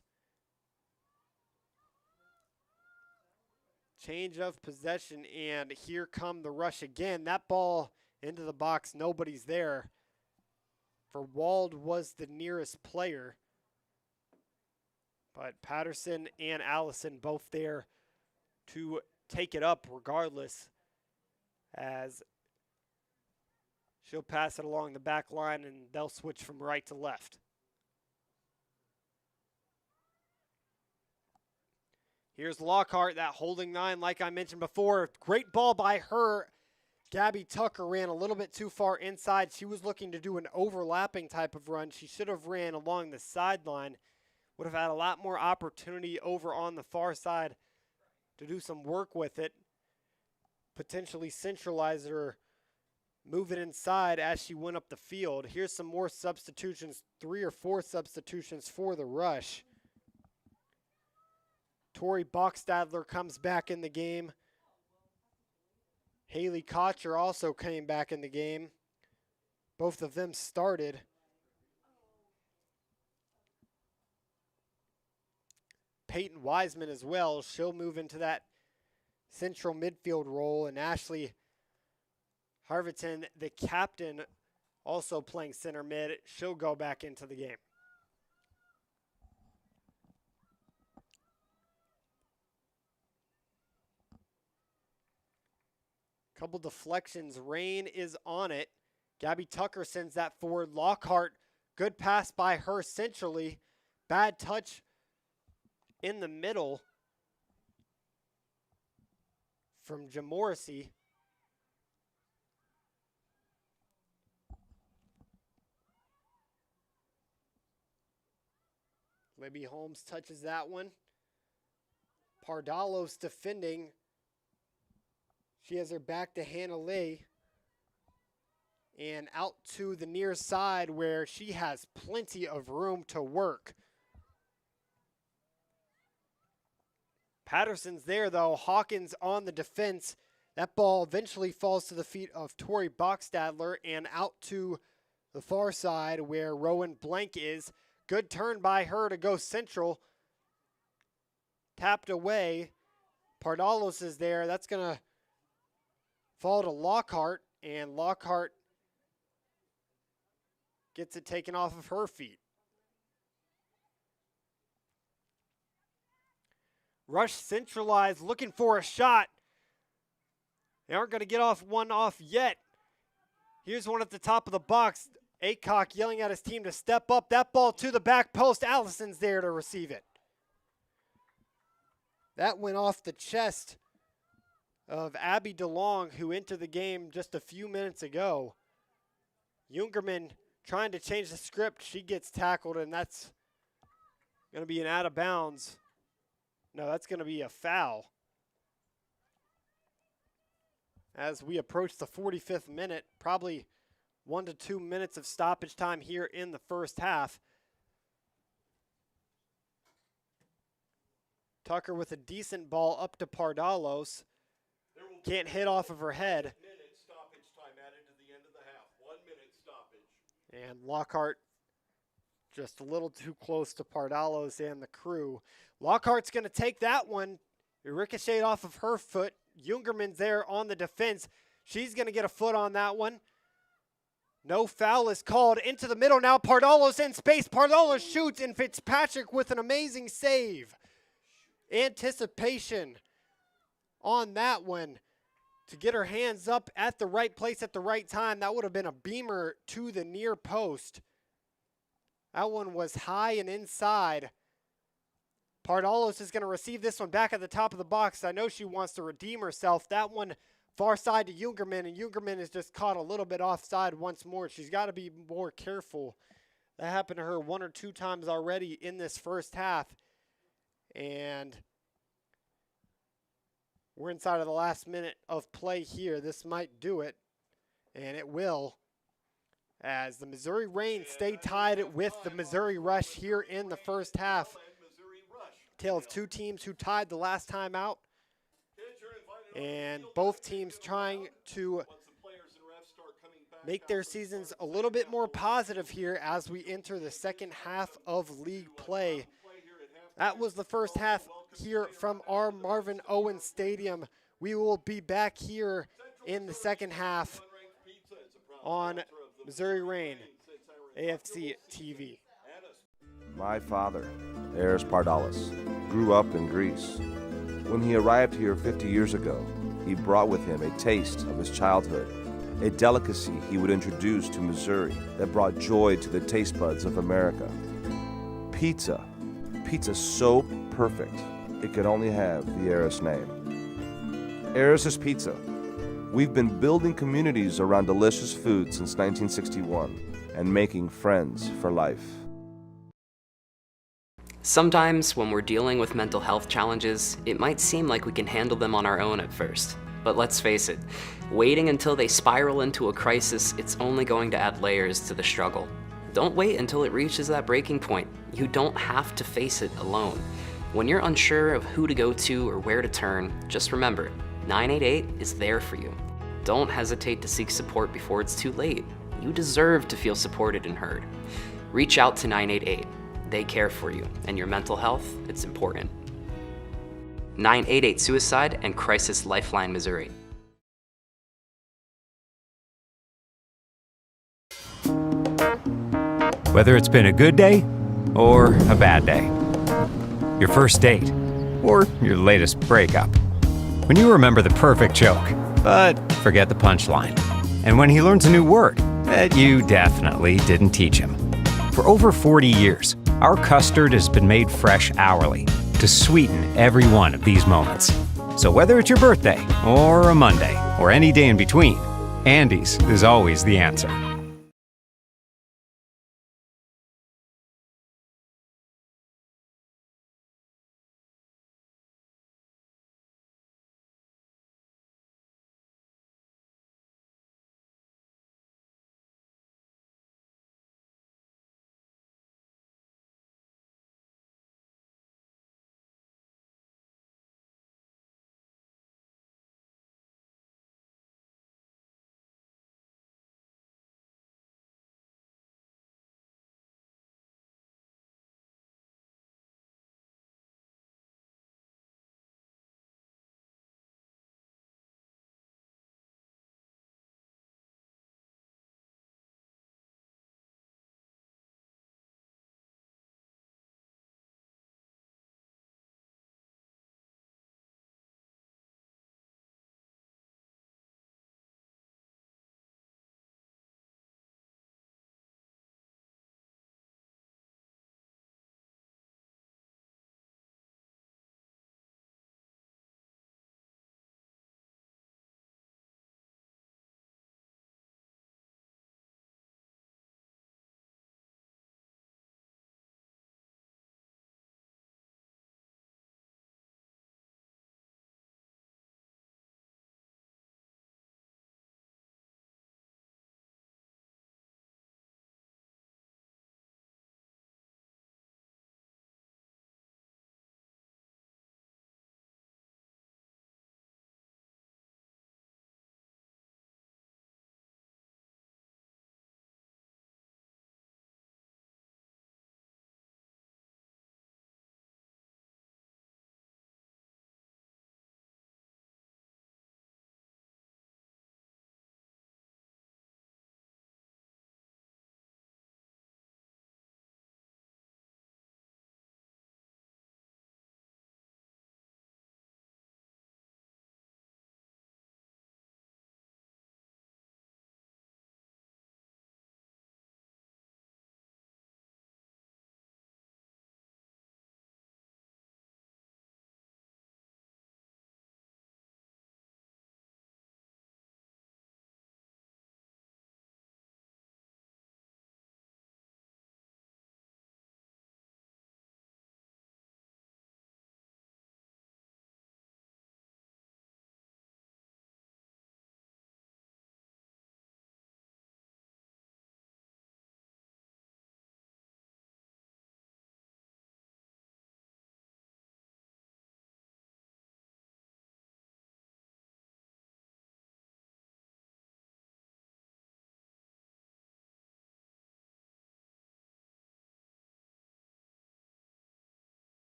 Change of possession, and here come the Rush again. That ball into the box, nobody's there. Verwald was the nearest player, but Patterson and Allison both there to take it up regardless, as she'll pass it along the back line, and they'll switch from right to left. Here's Lockhart, that holding 9, like I mentioned before. Great ball by her. Gabby Tucker ran a little bit too far inside. She was looking to do an overlapping type of run. She should have ran along the sideline. Would have had a lot more opportunity over on the far side to do some work with it. Potentially centralize her, move it inside as she went up the field. Here's some more substitutions, 3 or 4 substitutions for the Rush. Tori Bockstadler comes back in the game. Haley Kocher also came back in the game. Both of them started. Peyton Wiseman as well. She'll move into that central midfield role, and Ashley Harviton, the captain, also playing center mid. She'll go back into the game. Couple deflections. Rain is on it. Gabby Tucker sends that forward. Lockhart, good pass by her centrally. Bad touch in the middle from Jamorrissey. Libby Holmes touches that one. Pardalos defending. She has her back to Hannah Lee. And out to the near side where she has plenty of room to work. Patterson's there though. Hawkins on the defense. That ball eventually falls to the feet of Tori Boxstadler and out to the far side where Rowan Blank is. Good turn by her to go central. Tapped away. Pardalos is there. That's going to fall to Lockhart, and Lockhart gets it taken off of her feet. Rush centralized, looking for a shot. They aren't going to get one off yet. Here's one at the top of the box. Aycock yelling at his team to step up. That ball to the back post. Allison's there to receive it. That went off the chest of Abby DeLong, who entered the game just a few minutes ago. Jungerman trying to change the script. She gets tackled, and that's going to be an out of bounds. No, that's going to be a foul. As we approach the 45th minute, probably 1 to 2 minutes of stoppage time here in the first half. Tucker with a decent ball up to Pardalos. Can't hit off of her head. Minute stoppage time added to the end of the half. 1 minute stoppage. And Lockhart just a little too close to Pardalos and the crew. Lockhart's going to take that one. It ricocheted off of her foot. Jungerman's there on the defense. She's going to get a foot on that one. No foul is called. Into the middle now. Pardalos in space. Pardalos shoots, and Fitzpatrick with an amazing save. Anticipation on that one to get her hands up at the right place at the right time. That would have been a beamer to the near post. That one was high and inside. Pardalos is going to receive this one back at the top of the box. I know she wants to redeem herself. That one far side to Jungerman, and Jungerman is just caught a little bit offside once more. She's got to be more careful. That happened to her 1 or 2 times already in this first half. And we're inside of the last minute of play here. This might do it, and it will, as the Missouri Reign stay tied with the Missouri Rush here in the first half. Tale of 2 teams who tied the last time out, and both teams trying to make their seasons a little bit more positive here as we enter the second half of league play. That was the first half here from our Marvin Owens Stadium. We will be back here in the second half on Missouri Reign, AFC TV. My father, Eris Pardalis, grew up in Greece. When he arrived here 50 years ago, he brought with him a taste of his childhood, a delicacy he would introduce to Missouri that brought joy to the taste buds of America. Pizza. Pizza so perfect, it could only have the Eris name. Eris's Pizza. We've been building communities around delicious food since 1961 and making friends for life. Sometimes when we're dealing with mental health challenges, it might seem like we can handle them on our own at first. But let's face it, waiting until they spiral into a crisis, it's only going to add layers to the struggle. Don't wait until it reaches that breaking point. You don't have to face it alone. When you're unsure of who to go to or where to turn, just remember, 988 is there for you. Don't hesitate to seek support before it's too late. You deserve to feel supported and heard. Reach out to 988. They care for you, and your mental health, it's important. 988 Suicide and Crisis Lifeline, Missouri. Whether it's been a good day or a bad day, your first date or your latest breakup, when you remember the perfect joke, but forget the punchline. And when he learns a new word that you definitely didn't teach him. For over 40 years, our custard has been made fresh hourly to sweeten every one of these moments. So whether it's your birthday, or a Monday, or any day in between, Andy's is always the answer.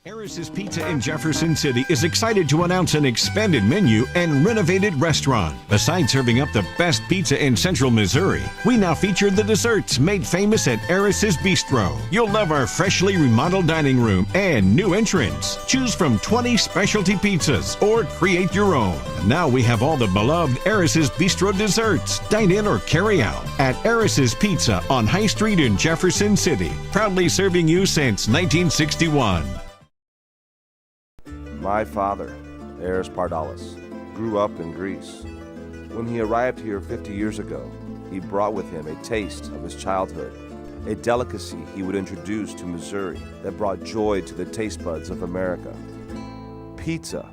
Harris's Pizza in Jefferson City is excited to announce an expanded menu and renovated restaurant. Besides serving up the best pizza in central Missouri, we now feature the desserts made famous at Harris's Bistro. You'll love our freshly remodeled dining room and new entrance. Choose from 20 specialty pizzas or create your own. Now we have all the beloved Harris's Bistro desserts. Dine in or carry out at Harris's Pizza on High Street in Jefferson City. Proudly serving you since 1961. My father, Eris Pardalis, grew up in Greece. When he arrived here 50 years ago, he brought with him a taste of his childhood, a delicacy he would introduce to Missouri that brought joy to the taste buds of America. Pizza.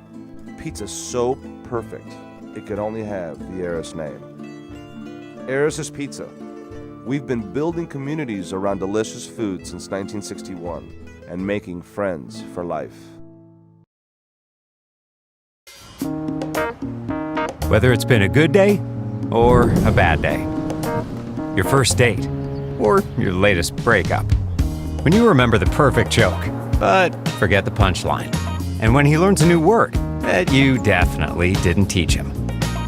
Pizza so perfect, it could only have the Eris name. Eris's Pizza. We've been building communities around delicious food since 1961 and making friends for life. Whether it's been a good day or a bad day, your first date or your latest breakup, when you remember the perfect joke, but forget the punchline, and when he learns a new word that you definitely didn't teach him.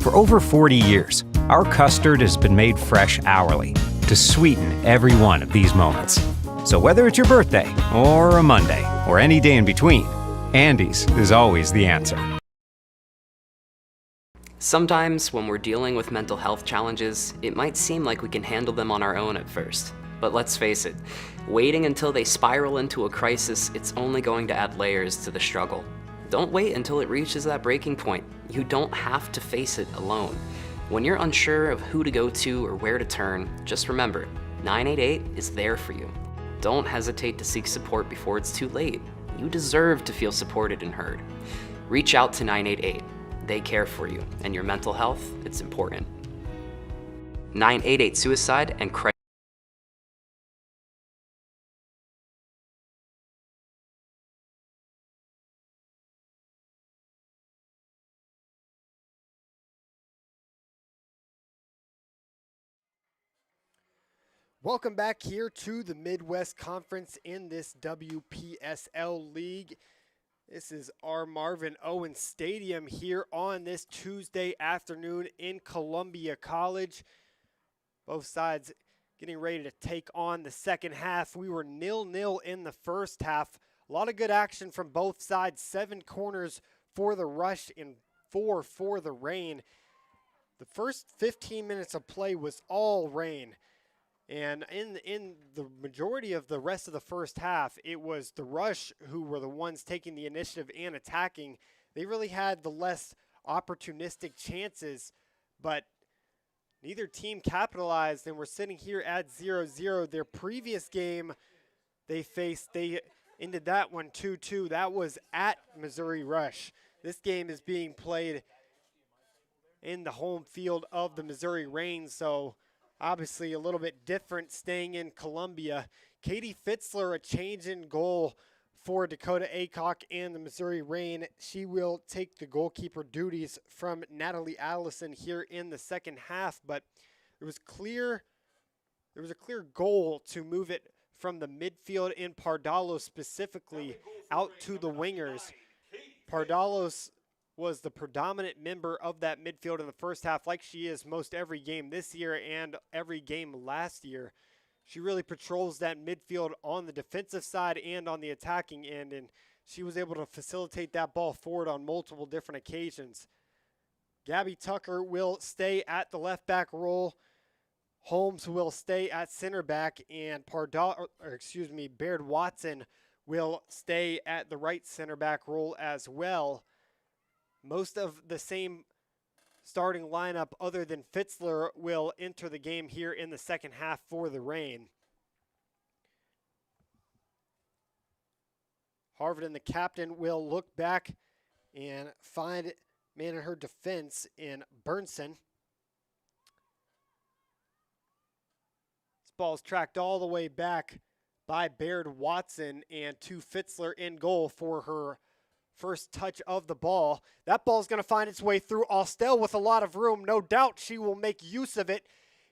For over 40 years, our custard has been made fresh hourly to sweeten every one of these moments. So whether it's your birthday or a Monday or any day in between, Andy's is always the answer. Sometimes, when we're dealing with mental health challenges, it might seem like we can handle them on our own at first. But let's face it, waiting until they spiral into a crisis, it's only going to add layers to the struggle. Don't wait until it reaches that breaking point. You don't have to face it alone. When you're unsure of who to go to or where to turn, just remember, 988 is there for you. Don't hesitate to seek support before it's too late. You deserve to feel supported and heard. Reach out to 988. They care for you, and your mental health, it's important. 988 Suicide and Crisis. Welcome back here to the Midwest Conference in this WPSL League. This is our Marvin Owens Stadium here on this Tuesday afternoon in Columbia College. Both sides getting ready to take on the second half. We were 0-0 in the first half. A lot of good action from both sides. 7 corners for the Rush and 4 for the Reign. The first 15 minutes of play was all Reign. And in the majority of the rest of the first half, it was the Rush who were the ones taking the initiative and attacking. They really had the less opportunistic chances, but neither team capitalized, and we're sitting here at 0-0. Their previous game they ended that one 2-2. That was at Missouri Rush. This game is being played in the home field of the Missouri Reign, so obviously a little bit different staying in Columbia. Katie Fitzler, a change in goal for Dakota Aycock and the Missouri Reign. She will take the goalkeeper duties from Natalie Allison here in the second half, but there was a clear goal to move it from the midfield in Pardalos specifically out to the wingers. Pardalos was the predominant member of that midfield in the first half, like she is most every game this year and every game last year. She really patrols that midfield on the defensive side and on the attacking end, and she was able to facilitate that ball forward on multiple different occasions. Gabby Tucker will stay at the left back role. Holmes will stay at center back, and Baird Watson will stay at the right center back role as well. Most of the same starting lineup other than Fitzler will enter the game here in the second half for the Reign. Harvard, the captain, will look back and find man in her defense in Burnson. This ball is tracked all the way back by Baird Watson and to Fitzler in goal for her first touch of the ball. That ball is going to find its way through Austell with a lot of room. No doubt she will make use of it.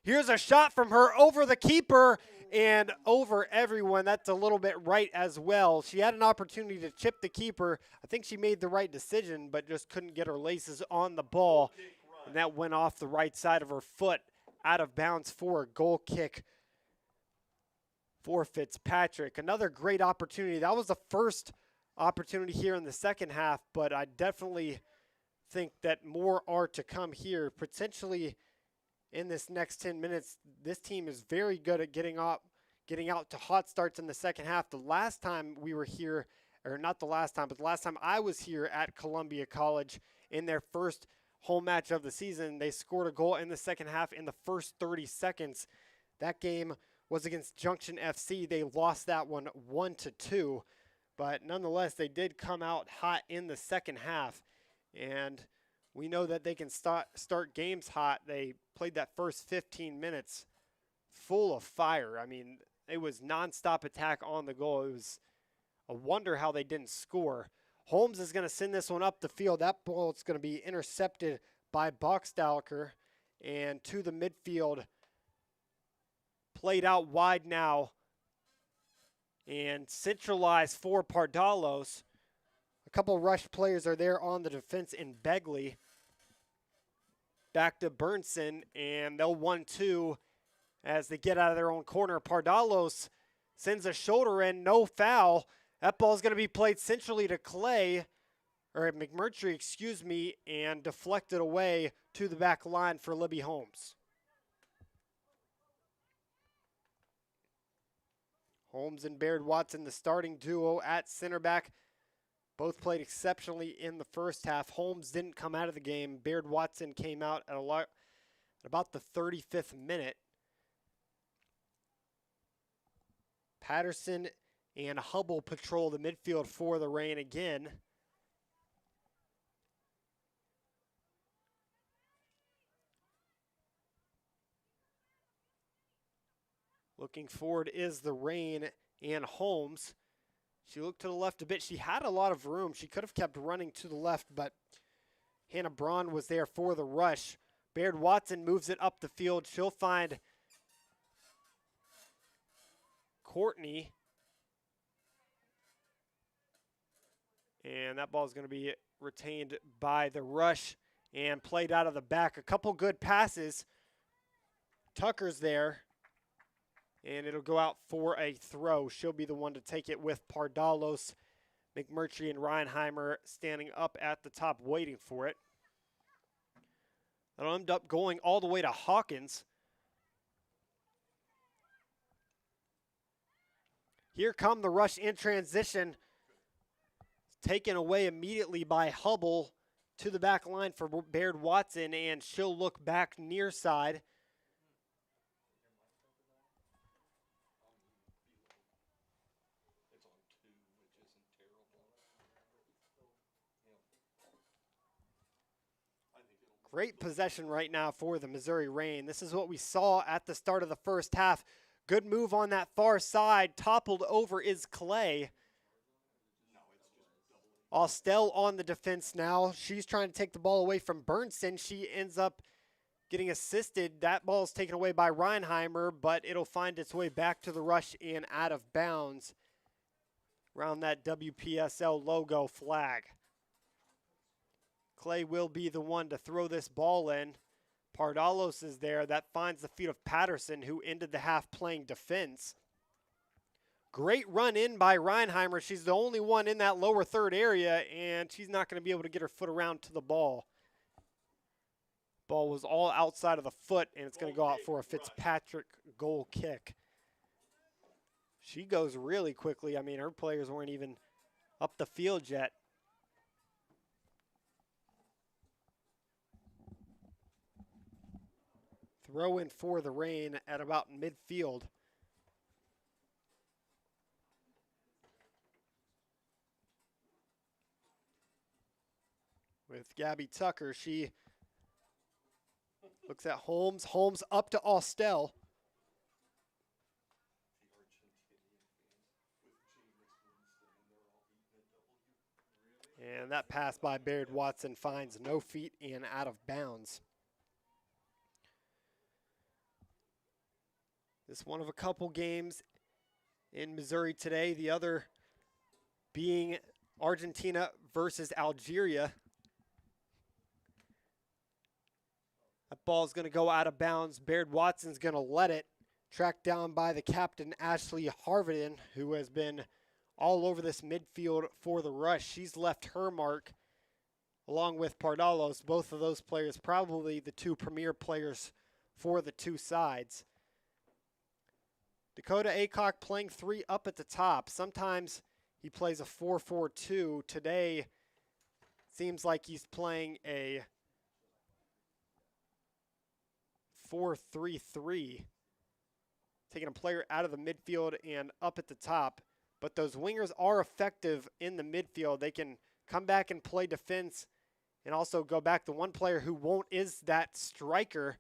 Here's a shot from her over the keeper and over everyone. That's a little bit right as well. She had an opportunity to chip the keeper. I think she made the right decision, but just couldn't get her laces on the ball. And that went off the right side of her foot, out of bounds for a goal kick for Fitzpatrick. Another great opportunity. That was the first opportunity here in the second half, but I definitely think that more are to come here. Potentially in this next 10 minutes, this team is very good at getting out to hot starts in the second half. The last time we were here, or not the last time, but the last time I was here at Columbia College in their first home match of the season, they scored a goal in the second half in the first 30 seconds. That game was against Junction FC. They lost that one 1-2, but nonetheless, they did come out hot in the second half, and we know that they can start games hot. They played that first 15 minutes full of fire. I mean, it was nonstop attack on the goal. It was a wonder how they didn't score. Holmes is going to send this one up the field. That ball is going to be intercepted by Boxstalker, and to the midfield, played out wide now, and centralized for Pardalos. A couple rush players are there on the defense in Begley. Back to Burnson, and they'll 1-2 as they get out of their own corner. Pardalos sends a shoulder in, no foul. That ball is going to be played centrally to Clay, or McMurtry, excuse me, and deflected away to the back line for Libby Holmes. Holmes and Baird Watson, the starting duo at center back. Both played exceptionally in the first half. Holmes didn't come out of the game. Baird Watson came out at about the 35th minute. Patterson and Hubble patrol the midfield for the Reign again. Looking forward is the Reign and Holmes. She looked to the left a bit. She had a lot of room. She could have kept running to the left, but Hannah Braun was there for the rush. Baird Watson moves it up the field. She'll find Courtney. And that ball is going to be retained by the rush and played out of the back. A couple good passes. Tucker's there. And it'll go out for a throw. She'll be the one to take it with Pardalos, McMurtry, and Reinheimer standing up at the top waiting for it. That'll end up going all the way to Hawkins. Here come the rush in transition. Taken away immediately by Hubble to the back line for Baird Watson, and she'll look back near side. Great possession right now for the Missouri Reign. This is what we saw at the start of the first half. Good move on that far side. Toppled over is Clay. Austell on the defense now. She's trying to take the ball away from Burnson. She ends up getting assisted. That ball is taken away by Reinheimer, but it'll find its way back to the rush and out of bounds around that WPSL logo flag. Clay will be the one to throw this ball in. Pardalos is there. That finds the feet of Patterson, who ended the half playing defense. Great run in by Reinheimer. She's the only one in that lower third area, and she's not going to be able to get her foot around to the ball. Ball was all outside of the foot, and it's going to go out for a Fitzpatrick goal kick. She goes really quickly. I mean, her players weren't even up the field yet. Throw in for the Reign at about midfield. With Gabby Tucker, she looks at Holmes. Holmes up to Austell. And that pass by Baird Watson finds no feet and out of bounds. This one of a couple games in Missouri today, the other being Argentina versus Algeria. That ball's going to go out of bounds. Baird Watson's going to let it. Tracked down by the captain, Ashley Harvenden, who has been all over this midfield for the rush. She's left her mark along with Pardalos. Both of those players probably the two premier players for the two sides. Dakota Aycock playing three up at the top. Sometimes he plays a 4-4-2. Today seems like he's playing a 4-3-3. Taking a player out of the midfield and up at the top. But those wingers are effective in the midfield. They can come back and play defense and also go back. The one player who won't is that striker.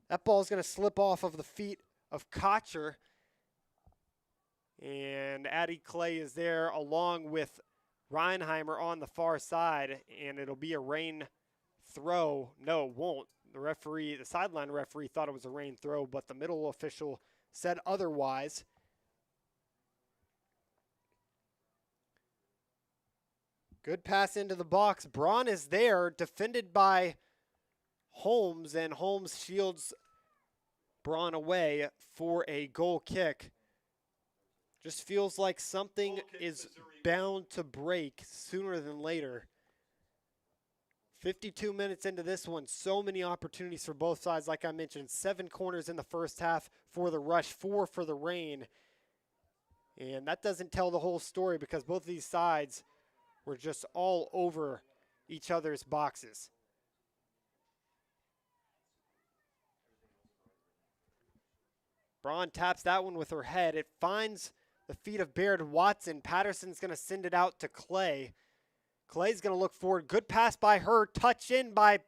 That ball is going to slip off of the feet of Kocher. And Addie Clay is there along with Reinheimer on the far side. And it'll be a rain throw. No, it won't. The sideline referee thought it was a rain throw, but the middle official said otherwise. Good pass into the box. Braun is there, defended by Holmes, and Holmes shields Braun away for a goal kick. Just feels like something is bound to break sooner than later. 52 minutes into this one, so many opportunities for both sides. Like I mentioned, 7 corners in the first half for the Rush, 4 for the Reign. And that doesn't tell the whole story because both of these sides were just all over each other's boxes. Braun taps that one with her head. It finds the feet of Baird Watson. Patterson's going to send it out to Clay. Clay's going to look forward. Good pass by her. Touch in by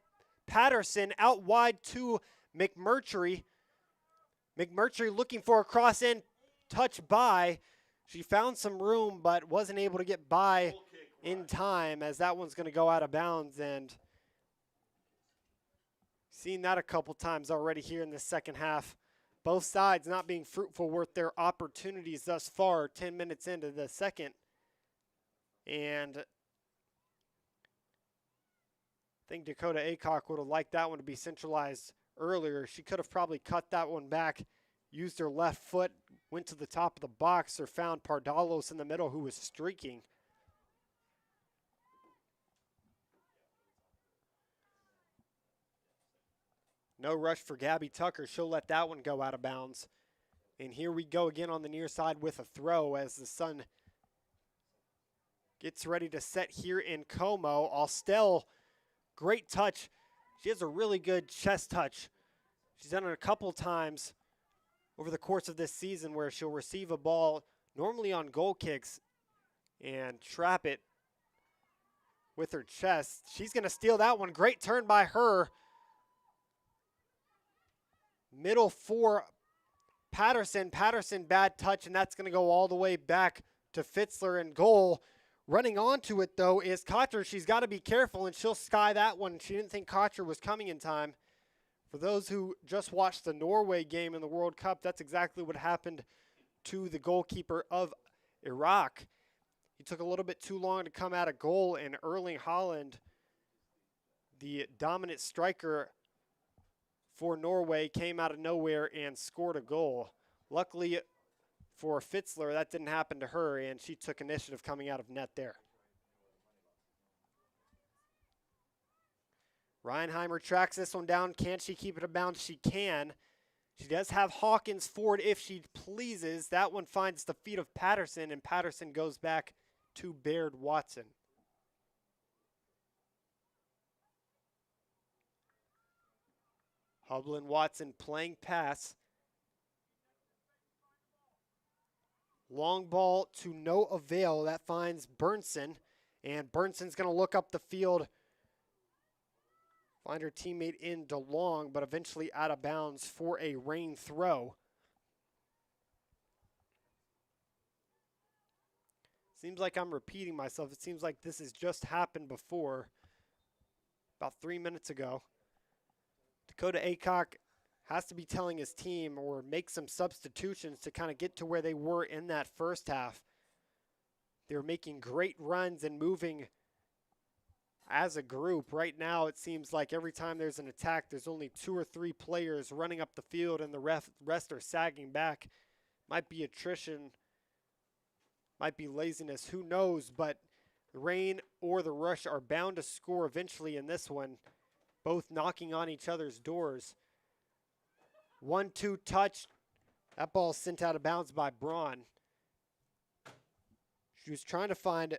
Patterson. Out wide to McMurtry. McMurtry looking for a cross in. Touch by. She found some room but wasn't able to get by in time as that one's going to go out of bounds. And seen that a couple times already here in the second half. Both sides not being fruitful with their opportunities thus far, 10 minutes into the second. And I think Dakota Aycock would have liked that one to be centralized earlier. She could have probably cut that one back, used her left foot, went to the top of the box, or found Pardalos in the middle who was streaking. No rush for Gabby Tucker. She'll let that one go out of bounds. And here we go again on the near side with a throw as the Sun gets ready to set here in Como. Austell, great touch. She has a really good chest touch. She's done it a couple times over the course of this season where she'll receive a ball normally on goal kicks and trap it with her chest. She's going to steal that one. Great turn by her. Middle for Patterson. Patterson, bad touch, and that's going to go all the way back to Fitzler in goal. Running onto it, though, is Kocher. She's got to be careful, and she'll sky that one. She didn't think Kocher was coming in time. For those who just watched the Norway game in the World Cup, that's exactly what happened to the goalkeeper of Iraq. He took a little bit too long to come out of goal, and Erling Haaland, the dominant striker for Norway, came out of nowhere and scored a goal. Luckily for Fitzler, that didn't happen to her, and she took initiative coming out of net there. Reinheimer tracks this one down. Can she keep it in bounds? She can. She does have Hawkins forward if she pleases. That one finds the feet of Patterson, and Patterson goes back to Baird Watson. Hublin Watson playing pass. Long ball to no avail. That finds Burnson. And Burnson's going to look up the field. Find her teammate in DeLong, but eventually out of bounds for a rain throw. Seems like I'm repeating myself. It seems like this has just happened before, about 3 minutes ago. Dakota Aycock has to be telling his team or make some substitutions to kind of get to where they were in that first half. They were making great runs and moving as a group. Right now, it seems like every time there's an attack, there's only 2 or 3 players running up the field and the rest are sagging back. Might be attrition, might be laziness, who knows, but the Reign or the Rush are bound to score eventually in this one, both knocking on each other's doors. 1-2 touch. That ball sent out of bounds by Braun. She was trying to find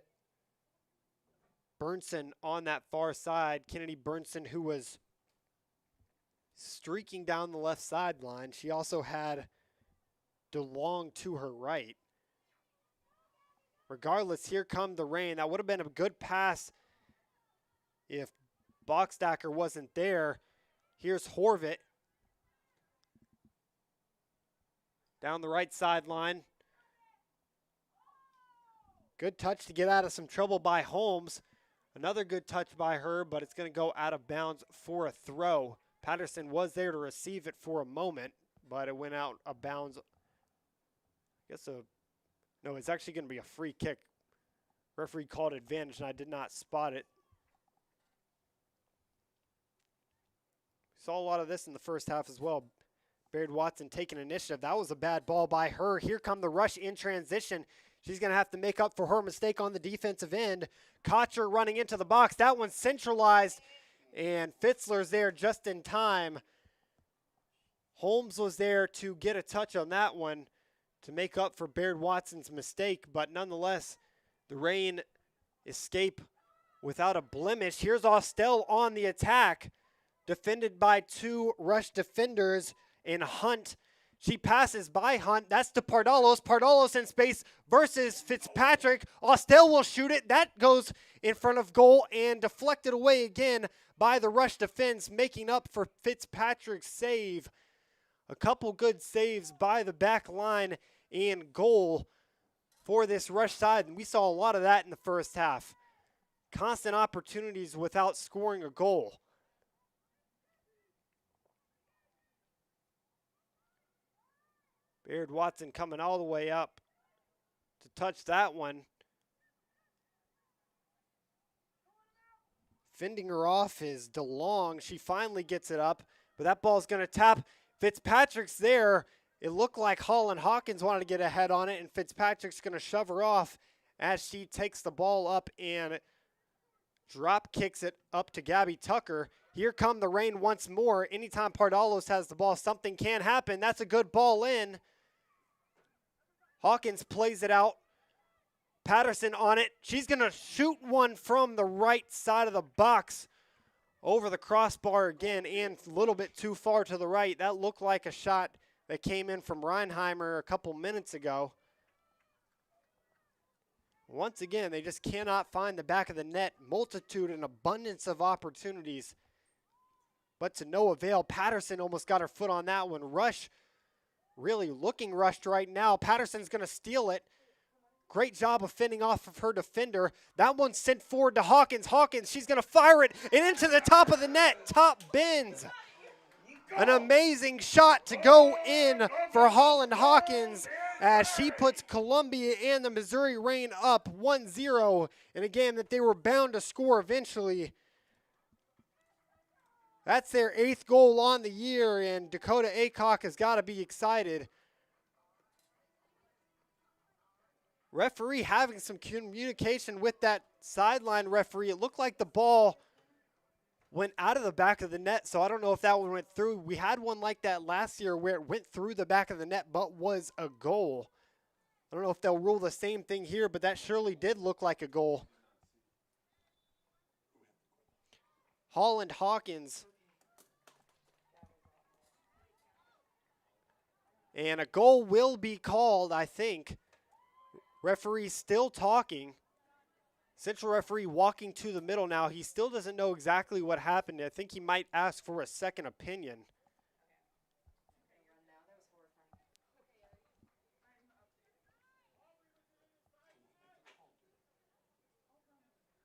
Burnson on that far side. Kennedy Burnson, who was streaking down the left sideline. She also had DeLong to her right. Regardless, here come the Reign. That would have been a good pass if Boxstacker wasn't there. Here's Horvat down the right sideline. Good touch to get out of some trouble by Holmes. Another good touch by her, but it's going to go out of bounds for a throw. Patterson was there to receive it for a moment, but it went out of bounds. No, it's actually going to be a free kick. Referee called advantage, and I did not spot it. Saw a lot of this in the first half as well. Baird Watson taking initiative. That was a bad ball by her. Here come the Rush in transition. She's going to have to make up for her mistake on the defensive end. Kocher running into the box. That one's centralized, and Fitzler's there just in time. Holmes was there to get a touch on that one to make up for Baird Watson's mistake, but nonetheless, the Reign escape without a blemish. Here's Austell on the attack, defended by 2 Rush defenders in Hunt. She passes by Hunt. That's to Pardalos. Pardalos in space versus Fitzpatrick. Austell will shoot it. That goes in front of goal and deflected away again by the Rush defense, making up for Fitzpatrick's save. A couple good saves by the back line and goal for this Rush side, and we saw a lot of that in the first half. Constant opportunities without scoring a goal. Baird Watson coming all the way up to touch that one. Fending her off is DeLong. She finally gets it up, but that ball's going to tap. Fitzpatrick's there. It looked like Holland Hawkins wanted to get ahead on it, and Fitzpatrick's going to shove her off as she takes the ball up and drop kicks it up to Gabby Tucker. Here come the Reign once more. Anytime Pardalos has the ball, something can happen. That's a good ball in. Hawkins plays it out. Patterson on it. She's going to shoot one from the right side of the box over the crossbar again and a little bit too far to the right. That looked like a shot that came in from Reinheimer a couple minutes ago. Once again, they just cannot find the back of the net. Multitude and abundance of opportunities, but to no avail. Patterson almost got her foot on that one. Rush really looking rushed right now. Patterson's going to steal it. Great job of fending off of her defender. That one's sent forward to Hawkins. Hawkins, she's going to fire it and into the top of the net. Top bins. An amazing shot to go in for Holland Hawkins as she puts Columbia and the Missouri Reign up 1-0 in a game that they were bound to score eventually. That's their 8th goal on the year, and Dakota Aycock has got to be excited. Referee having some communication with that sideline referee. It looked like the ball went out of the back of the net, so I don't know if that one went through. We had one like that last year where it went through the back of the net but was a goal. I don't know if they'll rule the same thing here, but that surely did look like a goal. Holland Hawkins. And a goal will be called, I think. Referee still talking. Central referee walking to the middle now. He still doesn't know exactly what happened. I think he might ask for a second opinion.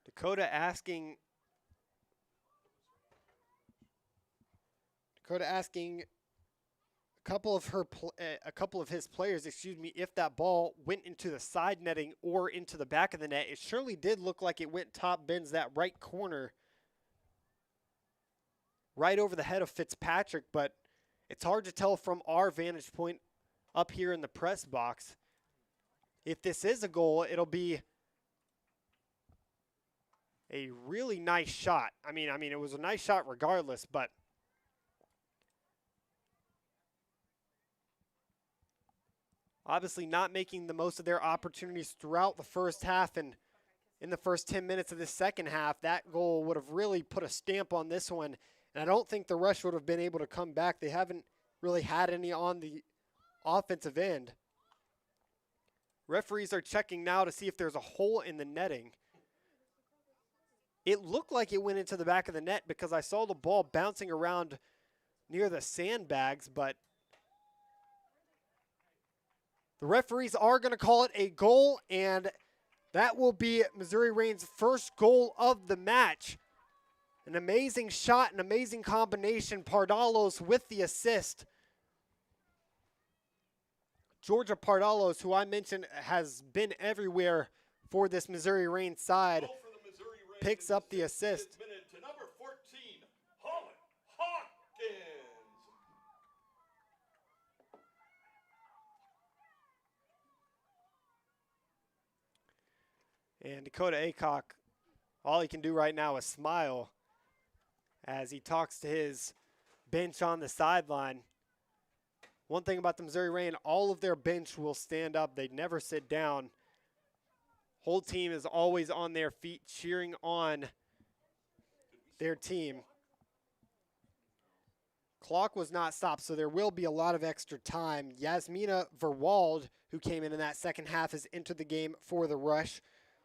Dakota asking a couple of his players, excuse me, if that ball went into the side netting or into the back of the net. It surely did look like it went top bins that right corner, right over the head of Fitzpatrick, but it's hard to tell from our vantage point up here in the press box. If this is a goal, it'll be a really nice shot. I mean, it was a nice shot regardless, but obviously not making the most of their opportunities throughout the first half, and in the first 10 minutes of the second half, that goal would have really put a stamp on this one, and I don't think the Rush would have been able to come back. They haven't really had any on the offensive end. Referees are checking now to see if there's a hole in the netting. It looked like it went into the back of the net because I saw the ball bouncing around near the sandbags, but the referees are going to call it a goal, and that will be Missouri Reign's first goal of the match. An amazing shot, an amazing combination. Pardalos with the assist. Georgia Pardalos, who I mentioned has been everywhere for this Missouri Reign side, picks up the assist. To number 14, Holland Hawkins. And Dakota Aycock, all he can do right now is smile as he talks to his bench on the sideline. One thing about the Missouri Reign, all of their bench will stand up. They never sit down. Whole team is always on their feet cheering on their team. Clock was not stopped, so there will be a lot of extra time. Yasmina Verwald, who came in that second half, has entered the game for the Rush.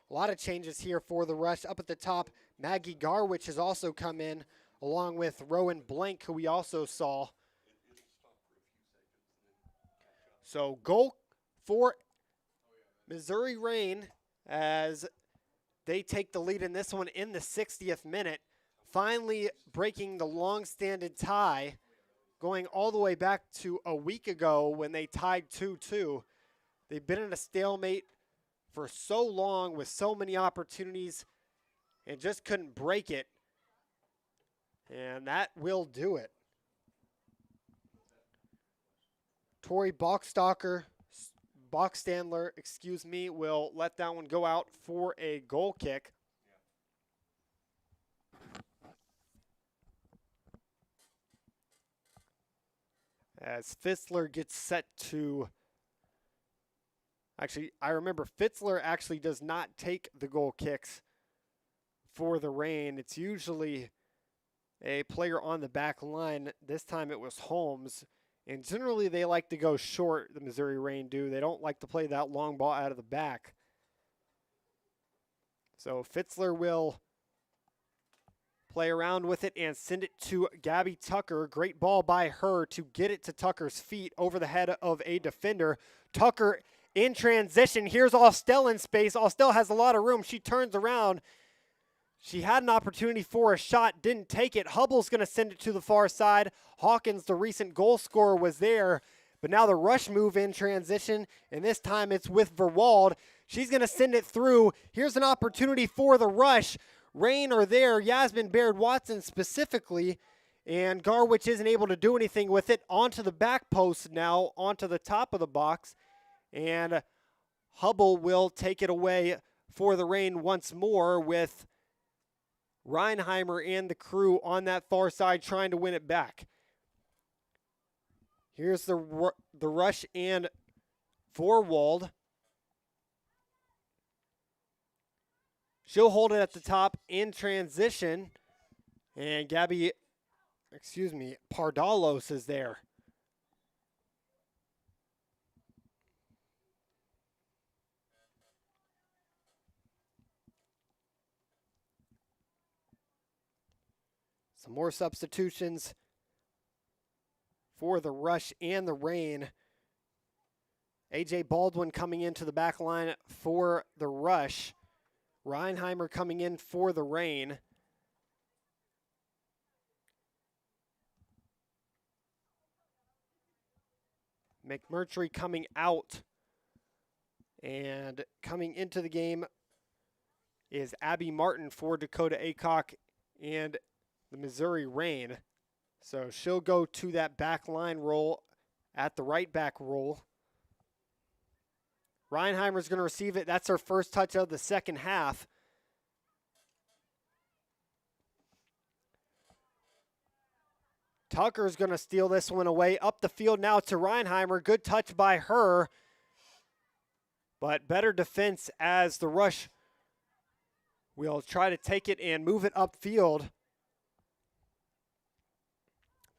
A lot of changes here for the Rush. Up at the top, Maggie Garwich has also come in, along with Rowan Blank, who we also saw. So goal for Missouri Reign as they take the lead in this one in the 60th minute, finally breaking the long-standing tie, going all the way back to a week ago when they tied 2-2. They've been in a stalemate for so long with so many opportunities and just couldn't break it. And that will do it. Tori Boxstandler, will let that one go out for a goal kick. As Fitzler gets set to, actually, I remember Fitzler actually does not take the goal kicks for the Reign. It's usually a player on the back line. This time it was Holmes. And generally they like to go short, the Missouri Reign do. They don't like to play that long ball out of the back. So Fitzler will play around with it and send it to Gabby Tucker. Great ball by her to get it to Tucker's feet over the head of a defender. Tucker in transition. Here's Austell in space. Austell has a lot of room. She turns around. She had an opportunity for a shot, didn't take it. Hubble's going to send it to the far side. Hawkins, the recent goal scorer, was there. But now the Rush move in transition, and this time it's with Verwald. She's going to send it through. Here's an opportunity for the Rush. Reign are there, Yasmin Baird-Watson specifically, and Garwich isn't able to do anything with it. Onto the back post now, onto the top of the box, and Hubble will take it away for the Reign once more with Reinheimer and the crew on that far side trying to win it back. Here's the Rush and Vorwald. She'll hold it at the top in transition. And Pardalos is there. Some more substitutions for the Rush and the Reign. A.J. Baldwin coming into the back line for the Rush. Reinheimer coming in for the Reign. McMurtry coming out. And coming into the game is Abby Martin for Dakota Aycock and the Missouri Reign. So she'll go to that back line role at the right back role. Reinheimer's going to receive it. That's her first touch of the second half. Tucker's going to steal this one away. Up the field now to Reinheimer. Good touch by her. But better defense as the Rush will try to take it and move it upfield.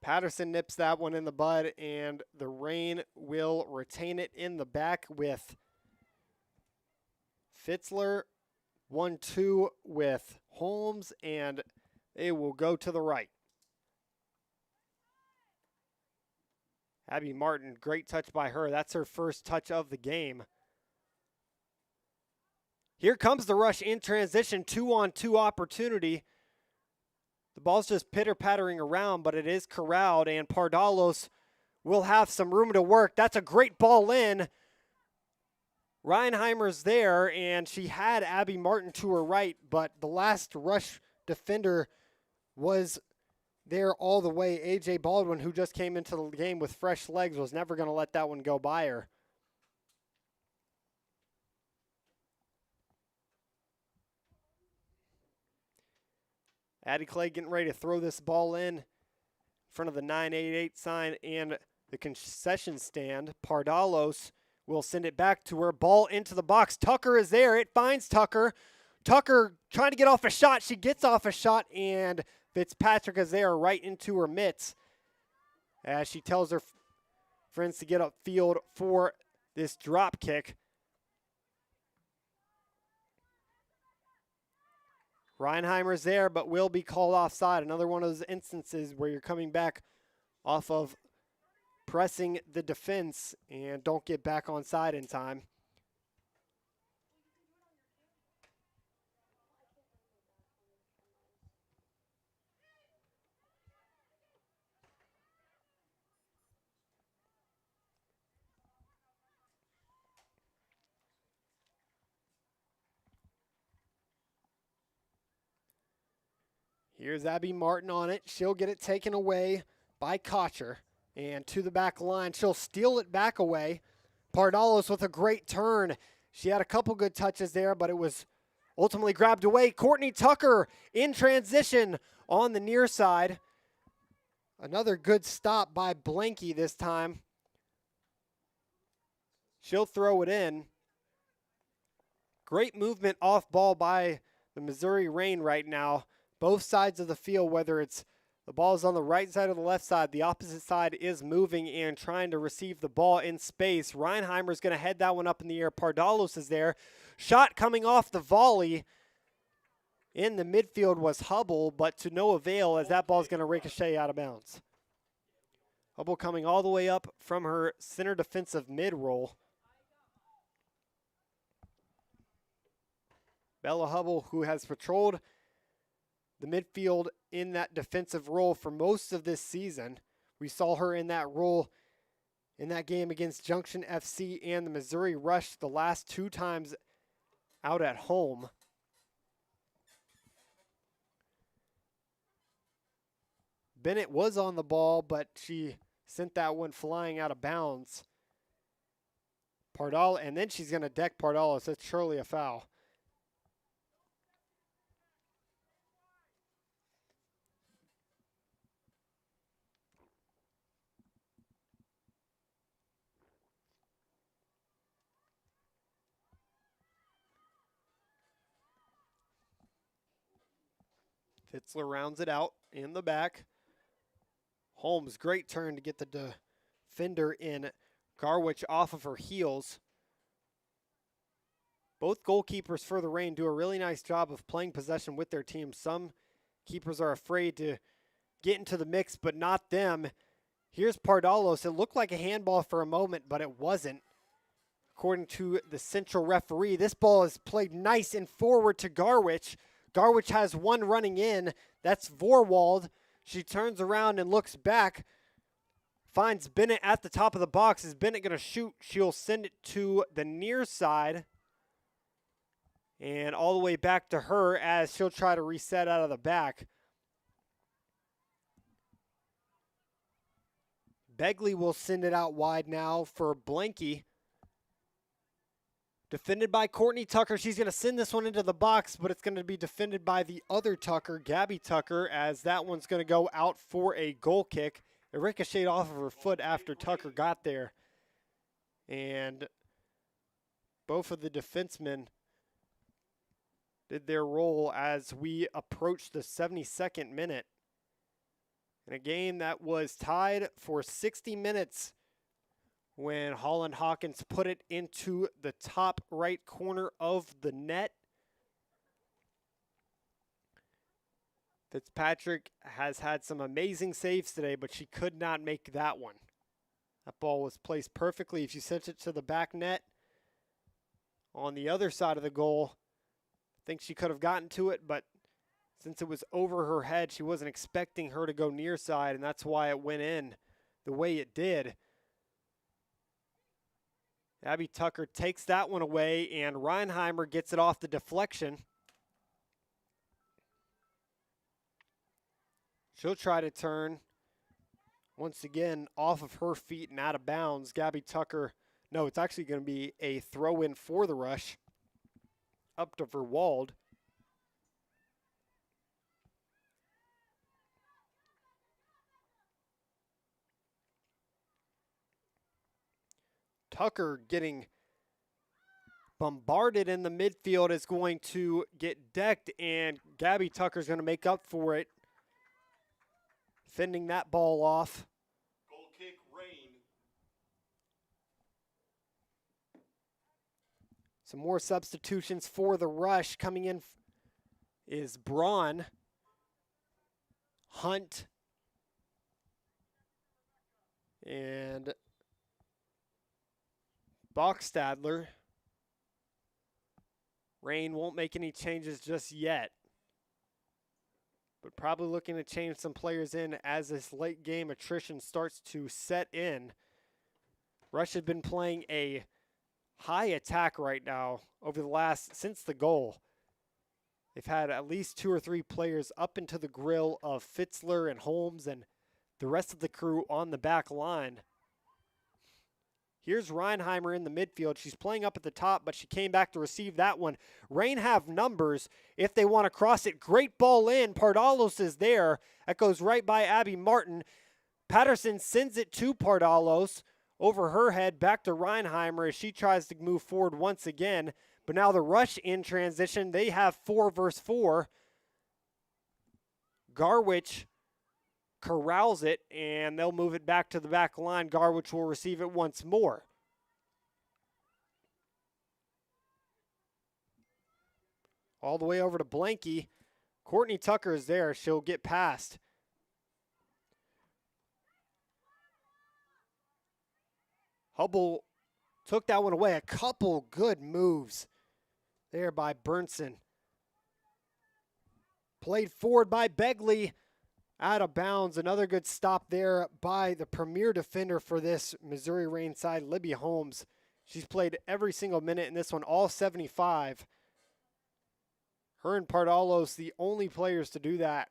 Patterson nips that one in the bud, and the Reign will retain it in the back with Fitzler. 1-2 with Holmes, and they will go to the right. Abby Martin, great touch by her. That's her first touch of the game. Here comes the Rush in transition, 2-on-2 opportunity. The ball's just pitter-pattering around, but it is corralled, and Pardalos will have some room to work. That's a great ball in. Reinheimer's there, and she had Abby Martin to her right, but the last Rush defender was there all the way. A.J. Baldwin, who just came into the game with fresh legs, was never going to let that one go by her. Addie Clay getting ready to throw this ball in front of the 988 sign and the concession stand. Pardalos will send it back to her. Ball into the box. Tucker is there. It finds Tucker. Tucker trying to get off a shot. She gets off a shot, and Fitzpatrick is there right into her mitts as she tells her friends to get upfield for this drop kick. Reinheimer's there, but will be called offside. Another one of those instances where you're coming back off of pressing the defense and don't get back on side in time. Here's Abby Martin on it. She'll get it taken away by Kocher. And to the back line, she'll steal it back away. Pardalos with a great turn. She had a couple good touches there, but it was ultimately grabbed away. Courtney Tucker in transition on the near side. Another good stop by Blanky this time. She'll throw it in. Great movement off ball by the Missouri Reign right now. Both sides of the field, whether it's the ball is on the right side or the left side, the opposite side is moving and trying to receive the ball in space. Reinheimer's going to head that one up in the air. Pardalos is there. Shot coming off the volley in the midfield was Hubble, but to no avail as that ball is going to ricochet out of bounds. Hubble coming all the way up from her center defensive mid-roll. Bella Hubble, who has patrolled the midfield in that defensive role for most of this season. We saw her in that role in that game against Junction FC and the Missouri Rush the last two times out at home. Bennett was on the ball, but she sent that one flying out of bounds. And then she's going to deck Pardalos. That's surely a foul. Fitzler rounds it out in the back. Holmes, great turn to get the defender in Garwich off of her heels. Both goalkeepers for the Reign do a really nice job of playing possession with their team. Some keepers are afraid to get into the mix, but not them. Here's Pardalos. It looked like a handball for a moment, but it wasn't. According to the central referee, this ball is played nice and forward to Garwich. Garwich has one running in. That's Vorwald. She turns around and looks back. finds Bennett at the top of the box. Is Bennett going to shoot? She'll send it to the near side. And all the way back to her as she'll try to reset out of the back. Begley will send it out wide now for Blanky. Defended by Courtney Tucker. She's going to send this one into the box, but it's going to be defended by the other Tucker, Gabby Tucker, as that one's going to go out for a goal kick. It ricocheted off of her foot after Tucker got there. And both of the defensemen did their role as we approached the 72nd minute. In a game that was tied for 60 minutes when Holland Hawkins put it into the top right corner of the net. Fitzpatrick has had some amazing saves today, but she could not make that one. That ball was placed perfectly. If you sent it to the back net on the other side of the goal, I think she could have gotten to it, but since it was over her head, she wasn't expecting her to go near side, and that's why it went in the way it did. Abby Tucker takes that one away, and Reinheimer gets it off the deflection. She'll try to turn once again off of her feet and out of bounds. Gabby Tucker, no, it's actually going to be a throw-in for the Rush up to Verwald. Tucker getting bombarded in the midfield is going to get decked, and Gabby Tucker's going to make up for it, fending that ball off. Goal kick, Regin. Some more substitutions for the Rush. Coming in is Braun, Hunt, and Bachstadler. Rain won't make any changes just yet, but probably looking to change some players in as this late game attrition starts to set in. Rush have been playing a high attack right now since the goal. They've had at least 2 or 3 players up into the grill of Fitzler and Holmes and the rest of the crew on the back line. Here's Reinheimer in the midfield. She's playing up at the top, but she came back to receive that one. Rain have numbers if they want to cross it. Great ball in. Pardalos is there. That goes right by Abby Martin. Patterson sends it to Pardalos over her head back to Reinheimer as she tries to move forward once again. But now the Rush in transition. They have 4 versus 4. Garwich corrals it, and they'll move it back to the back line. Garwich will receive it once more. All the way over to Blanky. Courtney Tucker is there. She'll get past. Hubble took that one away. A couple good moves there by Burnson. Played forward by Begley. Out of bounds. Another good stop there by the premier defender for this Missouri Reign side, Libby Holmes. She's played every single minute in this one, all 75. Her and Pardalos, the only players to do that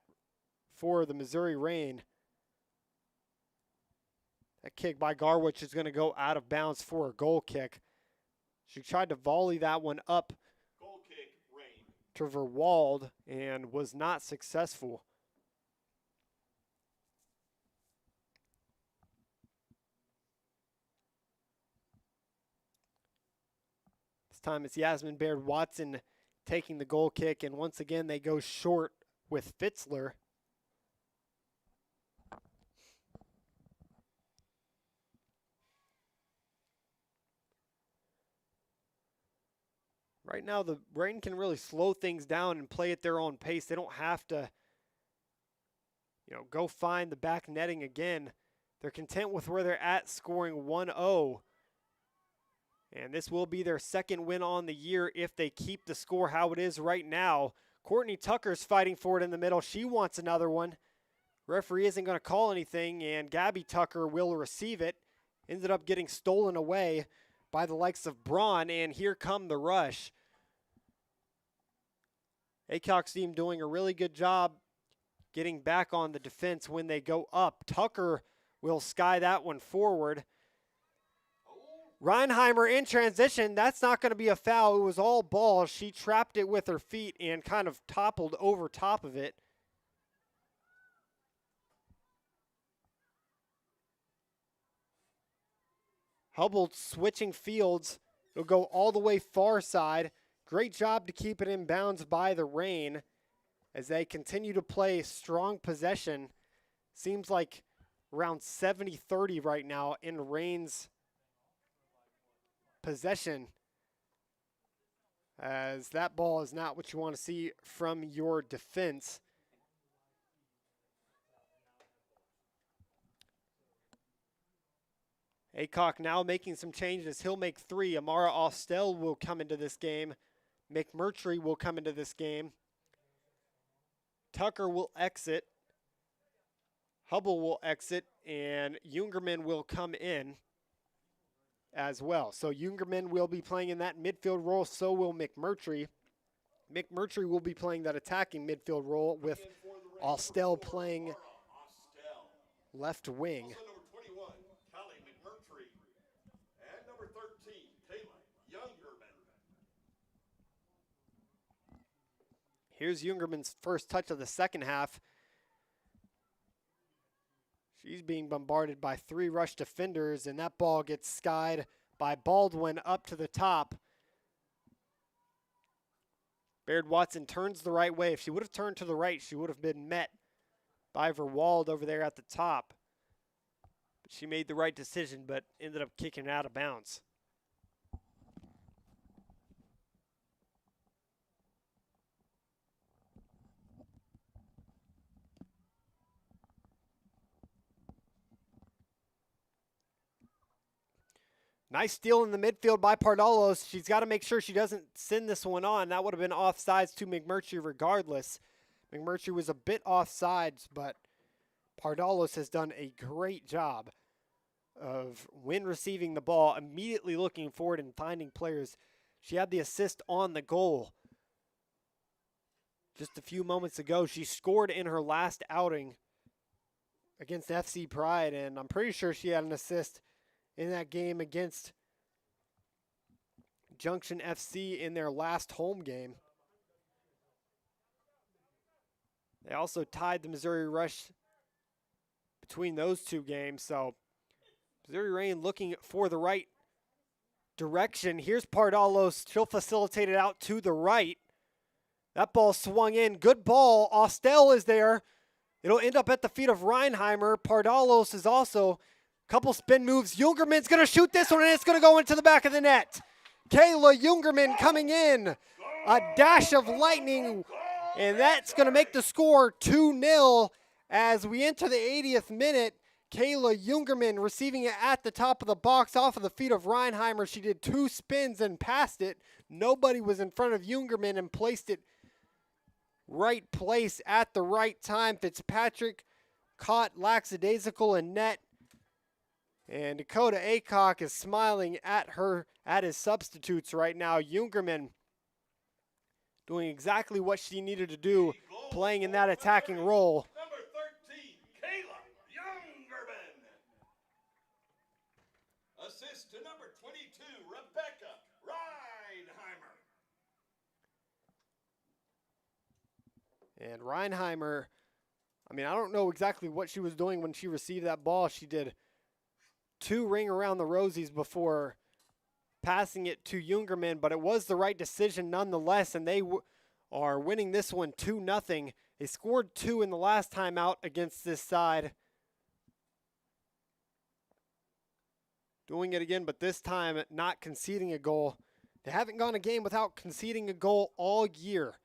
for the Missouri Reign. That kick by Garwich is going to go out of bounds for a goal kick. She tried to volley that one up Goal kick, Regin. to Verwald and was not successful. This time it's Yasmin Baird Watson taking the goal kick, and once again they go short with Fitzler. Right now the Reign can really slow things down and play at their own pace. They don't have to, go find the back netting again. They're content with where they're at, scoring 1-0. And this will be their second win on the year if they keep the score how it is right now. Courtney Tucker's fighting for it in the middle. She wants another one. Referee isn't going to call anything, and Gabby Tucker will receive it. Ended up getting stolen away by the likes of Braun, and here come the rush. Aycock's team doing a really good job getting back on the defense when they go up. Tucker will sky that one forward. Reinheimer in transition. That's not going to be a foul. It was all ball. She trapped it with her feet and kind of toppled over top of it. Hubble switching fields. It'll go all the way far side. Great job to keep it in bounds by the Reign as they continue to play strong possession. Seems like around 70-30 right now in Reign's possession, as that ball is not what you want to see from your defense. Aycock now making some changes. He'll make 3. Amara Austell will come into this game. McMurtry will come into this game. Tucker will exit. Hubble will exit, and Jungerman will come in as well. So Jungerman will be playing in that midfield role, so will McMurtry. McMurtry will be playing that attacking midfield role with Austell playing left wing. Also number 21, Callie McMurtry. And number 13, Kayla Youngerman. Here's Jungerman's first touch of the second half. She's being bombarded by 3 rush defenders, and that ball gets skied by Baldwin up to the top. Baird Watson turns the right way. If she would have turned to the right, she would have been met by Verwald over there at the top. But she made the right decision, but ended up kicking it out of bounds. Nice steal in the midfield by Pardalos. She's got to make sure she doesn't send this one on. That would have been offsides to McMurtry regardless. McMurtry was a bit offsides, but Pardalos has done a great job of, when receiving the ball, immediately looking forward and finding players. She had the assist on the goal just a few moments ago. She scored in her last outing against FC Pride, and I'm pretty sure she had an assist in that game against Junction FC in their last home game. They also tied the Missouri Rush between those 2 games. So Missouri Reign looking for the right direction. Here's Pardalos. She'll facilitate it out to the right. That ball swung in. Good ball. Austell is there. It'll end up at the feet of Reinheimer. Pardalos is also couple spin moves. Jungerman's going to shoot this one, and it's going to go into the back of the net. Kayla Jungerman coming in. A dash of lightning, and that's going to make the score 2-0 as we enter the 80th minute. Kayla Jungerman receiving it at the top of the box off of the feet of Reinheimer. She did 2 spins and passed it. Nobody was in front of Jungerman and placed it right place at the right time. Fitzpatrick caught lackadaisical in net. And Dakota Aycock is smiling at his substitutes right now. Jungerman doing exactly what she needed to do, playing in that attacking role. Number 13, Kayla Youngerman. Assist to number 22, Rebecca Reinheimer. And Reinheimer, I don't know exactly what she was doing when she received that ball. She did 2 ring around the rosies before passing it to Jungerman, but it was the right decision nonetheless, and they are winning this one 2-0. They scored 2 in the last time out against this side. Doing it again, but this time not conceding a goal. They haven't gone a game without conceding a goal all year.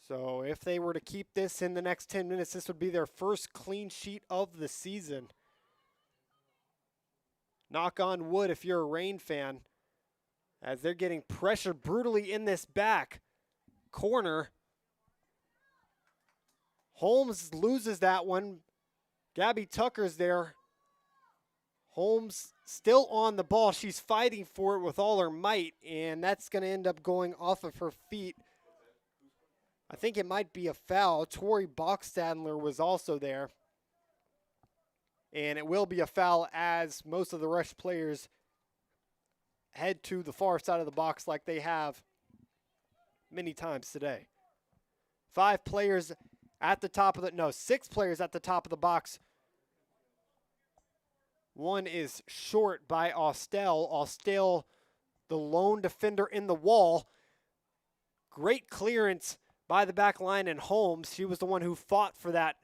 So if they were to keep this in the next 10 minutes, this would be their first clean sheet of the season. Knock on wood if you're a Reign fan, as they're getting pressured brutally in this back corner. Holmes loses that one. Gabby Tucker's there. Holmes still on the ball. She's fighting for it with all her might, and that's going to end up going off of her feet. I think it might be a foul. Tori Bachstadler was also there. And it will be a foul as most of the Rush players head to the far side of the box like they have many times today. 6 players at the top of the box. One is short by Austell. Austell, the lone defender in the wall. Great clearance by the back line and Holmes. She was the one who fought for that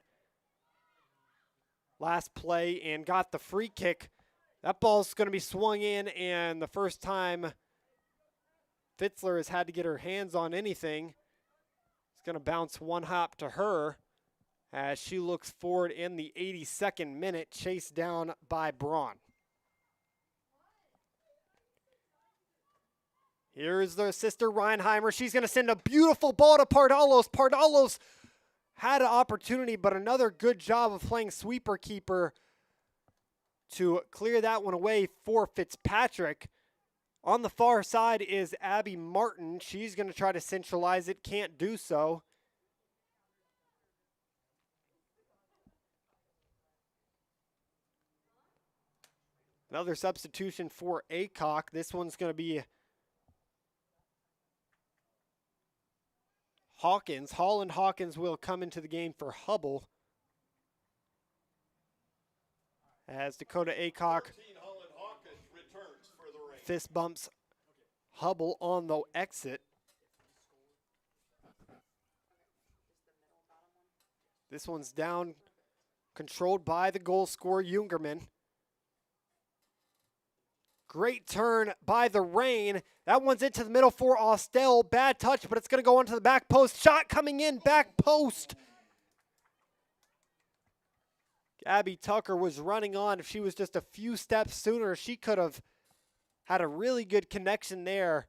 last play and got the free kick. That ball's going to be swung in, and the first time Fitzler has had to get her hands on anything, it's going to bounce one hop to her as she looks forward in the 82nd minute, chased down by Braun. Here's their sister Reinheimer. She's going to send a beautiful ball to Pardalos. Pardalos had an opportunity, but another good job of playing sweeper keeper to clear that one away for Fitzpatrick. On the far side is Abby Martin. She's going to try to centralize it, can't do so. Another substitution for Aycock. This one's going to be Hawkins. Holland Hawkins will come into the game for Hubble. As Dakota Aycock fist bumps Hubble on the exit. This one's down, controlled by the goal scorer, Jungerman. Great turn by the Rain. That one's into the middle for Austell. Bad touch, but it's going to go onto the back post. Shot coming in, back post. Gabby Tucker was running on. If she was just a few steps sooner, she could have had a really good connection there.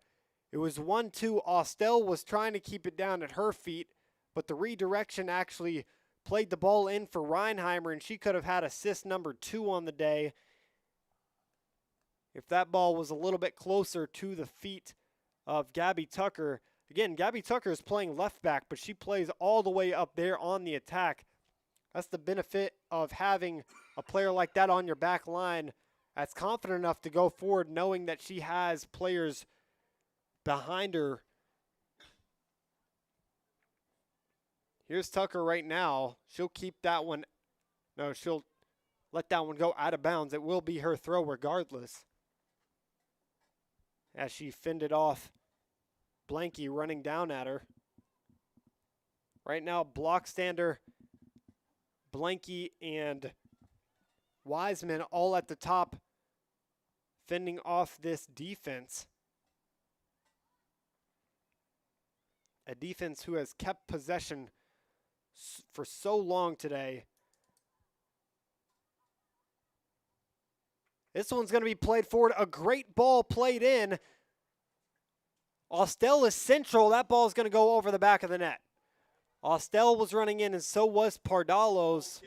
It was 1-2. Austell was trying to keep it down at her feet, but the redirection actually played the ball in for Reinheimer, and she could have had assist number 2 on the day if that ball was a little bit closer to the feet of Gabby Tucker. Again, Gabby Tucker is playing left back, but she plays all the way up there on the attack. That's the benefit of having a player like that on your back line that's confident enough to go forward, knowing that she has players behind her. Here's Tucker right now. She'll keep that one. No, she'll let that one go out of bounds. It will be her throw regardless, as she fended off Blanky running down at her. Right now, Blockstander, Blanky, and Wiseman all at the top, fending off this defense. A defense who has kept possession for so long today. This one's going to be played forward. A great ball played in. Austell is central. That ball is going to go over the back of the net. Austell was running in, and so was Pardalos.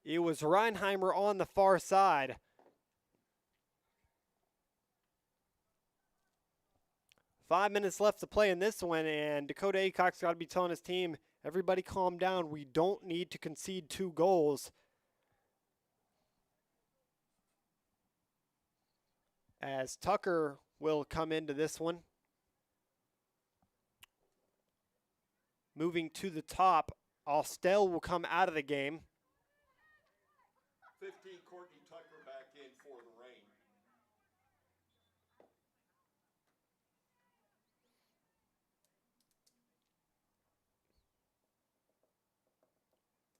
It was Reinheimer on the far side. Five minutes left to play in this one, and Dakota Aycock's got to be telling his team, everybody calm down. We don't need to concede 2 goals. As Tucker will come into this one. Moving to the top, Austell will come out of the game. 15, Courtney Tucker back in for the Rain.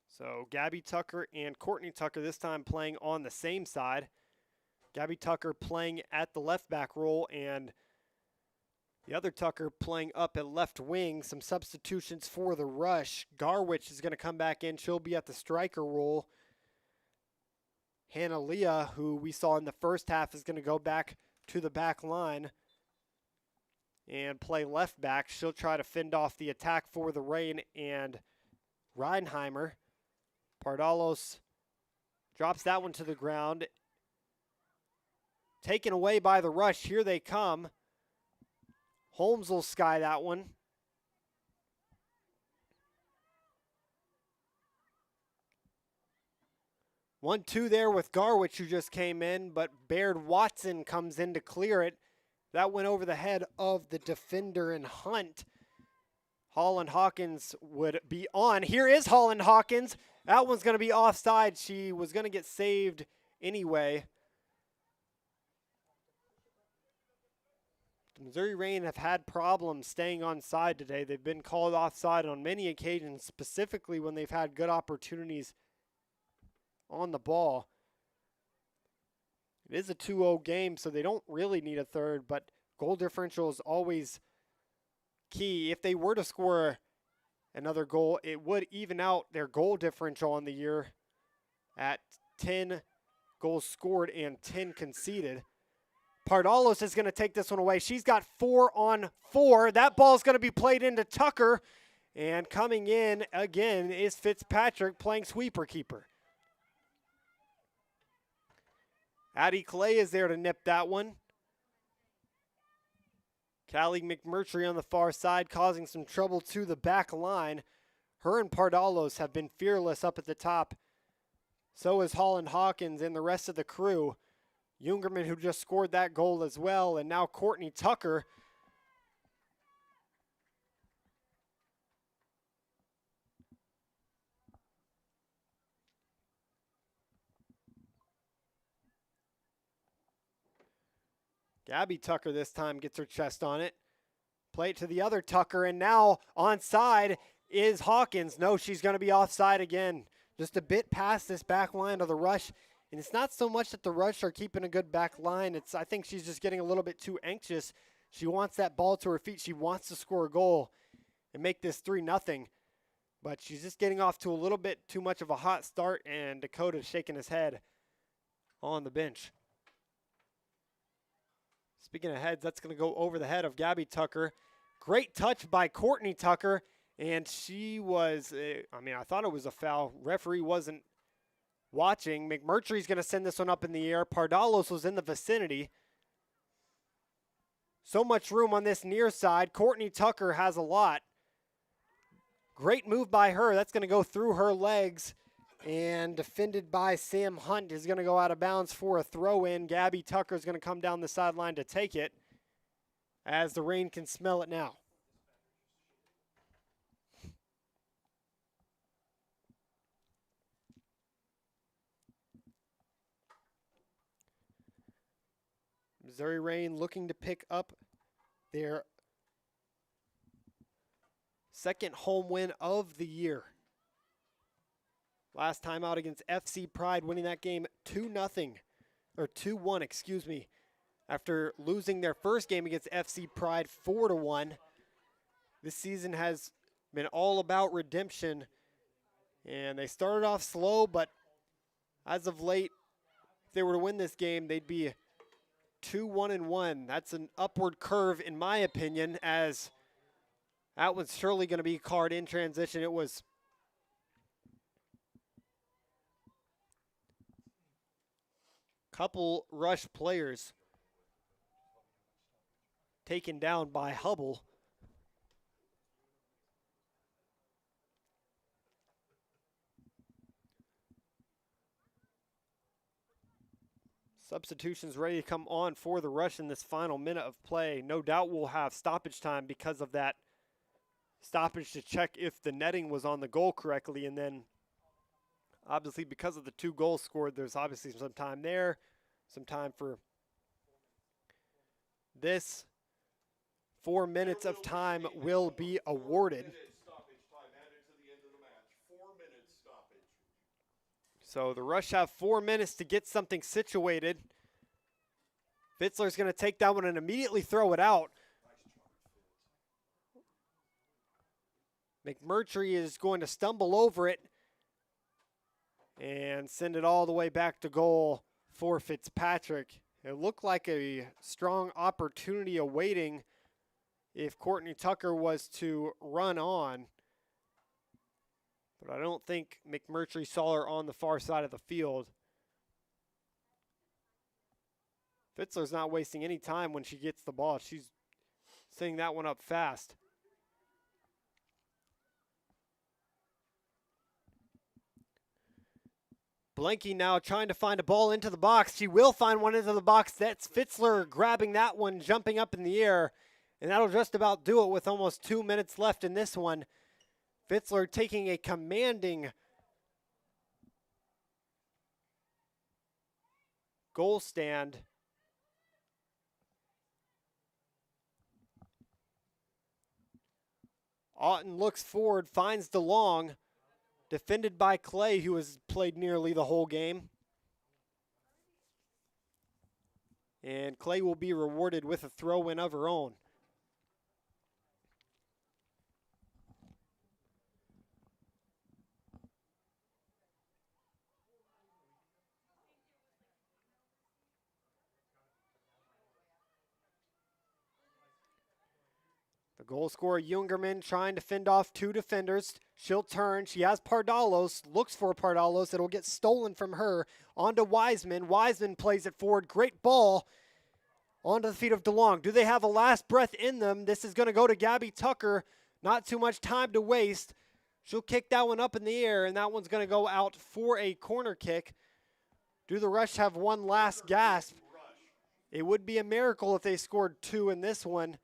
So Gabby Tucker and Courtney Tucker this time playing on the same side. Gabby Tucker playing at the left back role, and the other Tucker playing up at left wing. Some substitutions for the Rush. Garwich is going to come back in. She'll be at the striker role. Hannah Leah, who we saw in the first half, is going to go back to the back line and play left back. She'll try to fend off the attack for the Rain and Reinheimer. Pardalos Drops that one to the ground. Taken away by the rush. Here they come. Holmes will sky that one. One, two there with Garwich, who just came in, but Baird Watson comes in to clear it. That went over the head of the defender and Hunt. Holland Hawkins would be on. Here is Holland Hawkins. That one's going to be offside. She was going to get saved anyway. The Missouri Reign have had problems staying on side today. They've been called offside on many occasions, specifically when they've had good opportunities on the ball. It is a 2-0 game, so they don't really need a third, but goal differential is always key. If they were to score another goal, it would even out their goal differential on the year at 10 goals scored and 10 conceded. Pardalos is going to take this one away. She's got 4 on 4. That ball's going to be played into Tucker, and coming in again is Fitzpatrick playing sweeper keeper. Addie Clay is there to nip that one. Callie McMurtry on the far side causing some trouble to the back line. Her and Pardalos have been fearless up at the top. So is Holland Hawkins and the rest of the crew. Jungerman, who just scored that goal as well, and now Courtney Tucker. Gabby Tucker this time gets her chest on it. Play it to the other Tucker, and now onside is Hawkins. No, she's going to be offside again. Just a bit past this back line of the Rush. And it's not so much that the Rush are keeping a good back line. I think she's just getting a little bit too anxious. She wants that ball to her feet. She wants to score a goal and make this 3-0. But she's just getting off to a little bit too much of a hot start, and Dakota's shaking his head on the bench. Speaking of heads, that's going to go over the head of Gabby Tucker. Great touch by Courtney Tucker, and she was, I thought it was a foul. Referee wasn't watching. McMurtry's going to send this one up in the air. Pardalos was in the vicinity. So much room on this near side. Courtney Tucker has a lot. Great move by her. That's going to go through her legs. And defended by Sam Hunt is going to go out of bounds for a throw-in. Gabby Tucker is going to come down the sideline to take it as the Reign can smell it now. Missouri Reign looking to pick up their second home win of the year. Last time out against FC Pride, winning that game 2-1, after losing their first game against FC Pride 4-1. This season has been all about redemption, and they started off slow, but as of late, if they were to win this game, they'd be 2-1-1. That's an upward curve, in my opinion, as that was surely going to be card in transition. It was couple Rush players taken down by Hubble. Substitutions ready to come on for the Rush in this final minute of play. No doubt we'll have stoppage time because of that stoppage to check if the netting was on the goal correctly, and then obviously because of the 2 goals scored, there's obviously some time there, some time for this. 4 minutes of time will be awarded. So the Rush have 4 minutes to get something situated. Fitzler's going to take that one and immediately throw it out. McMurtry is going to stumble over it and send it all the way back to goal for Fitzpatrick. It looked like a strong opportunity awaiting if Courtney Tucker was to run on. But I don't think McMurtry saw her on the far side of the field. Fitzler's not wasting any time when she gets the ball. She's setting that one up fast. Blanky now trying to find a ball into the box. She will find one into the box. That's Fitzler grabbing that one, jumping up in the air. And that'll just about do it with almost 2 minutes left in this one. Fitzler taking a commanding goal stand. Otten looks forward, finds DeLong. Defended by Clay, who has played nearly the whole game. And Clay will be rewarded with a throw-in of her own. The goal scorer, Jungerman, trying to fend off 2 defenders. She'll turn. She has Pardalos, looks for Pardalos. It'll get stolen from her. On to Wiseman. Wiseman plays it forward. Great ball onto the feet of DeLong. Do they have a last breath in them? This is going to go to Gabby Tucker. Not too much time to waste. She'll kick that one up in the air, and that one's going to go out for a corner kick. Do the Rush have one last gasp? It would be a miracle if they scored 2 in this one.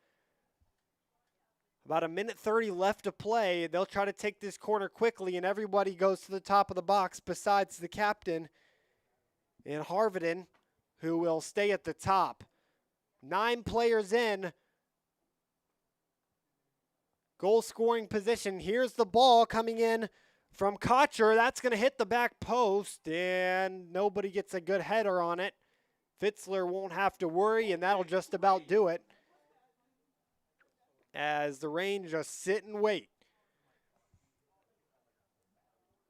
About 1:30 left to play. They'll try to take this corner quickly, and everybody goes to the top of the box besides the captain and Harvenden, who will stay at the top. 9 players in. Goal scoring position. Here's the ball coming in from Kocher. That's going to hit the back post, and nobody gets a good header on it. Fitzler won't have to worry, and that'll just about do it, as the Reign just sit and wait.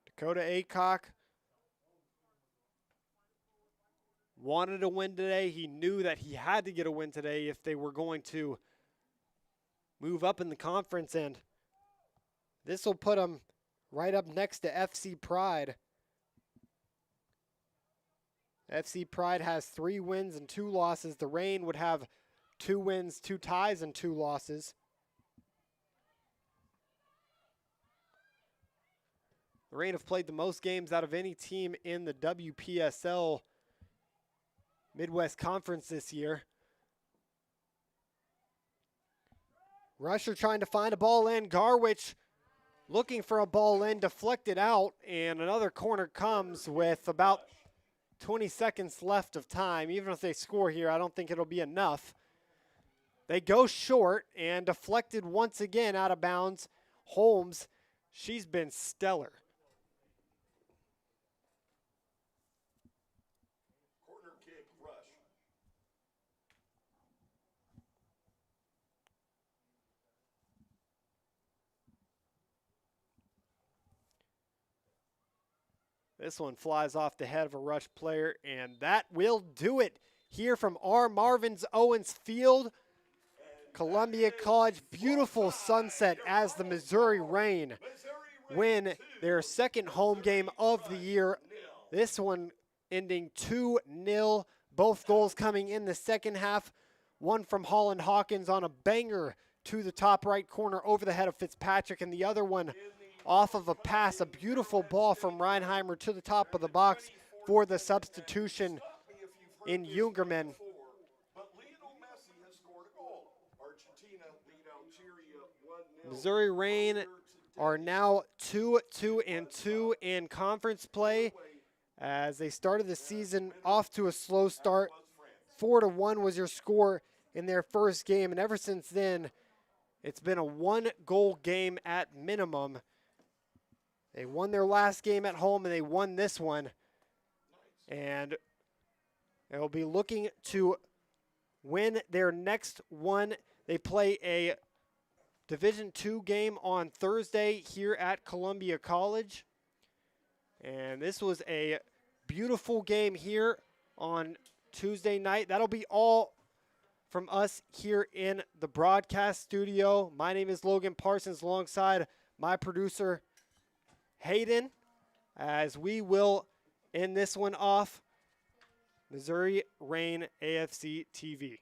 Dakota Aycock wanted a win today. He knew that he had to get a win today if they were going to move up in the conference, and this will put them right up next to FC Pride. FC Pride has 3 wins and 2 losses. The Reign would have 2 wins, 2 ties, and 2 losses. The Reign have played the most games out of any team in the WPSL Midwest Conference this year. Rush are trying to find a ball in. Garwich looking for a ball in, deflected out, and another corner comes with about 20 seconds left of time. Even if they score here, I don't think it'll be enough. They go short and deflected once again out of bounds. Holmes, she's been stellar. Corner kick, Rush. This one flies off the head of a Rush player, and that will do it here from our Marvin's Owens Field. Columbia College, beautiful sunset as the Missouri Reign win their second home game of the year. This one ending 2-0. Both goals coming in the second half. One from Holland Hawkins on a banger to the top right corner over the head of Fitzpatrick, and the other one off of a pass, a beautiful ball from Reinheimer to the top of the box for the substitution in Jungerman. But Lionel Messi has scored a goal. Argentina lead Algeria 1-0. Missouri Reign are now 2-2 in conference play as they started the season off to a slow start. 4-1 was your score in their first game, and ever since then, it's been a 1-goal game at minimum. They won their last game at home, and they won this one. And they'll be looking to win their next one. They play a Division II game on Thursday here at Columbia College. And this was a beautiful game here on Tuesday night. That'll be all from us here in the broadcast studio. My name is Logan Parsons alongside my producer, Hayden, as we will end this one off Missouri Reign AFC TV.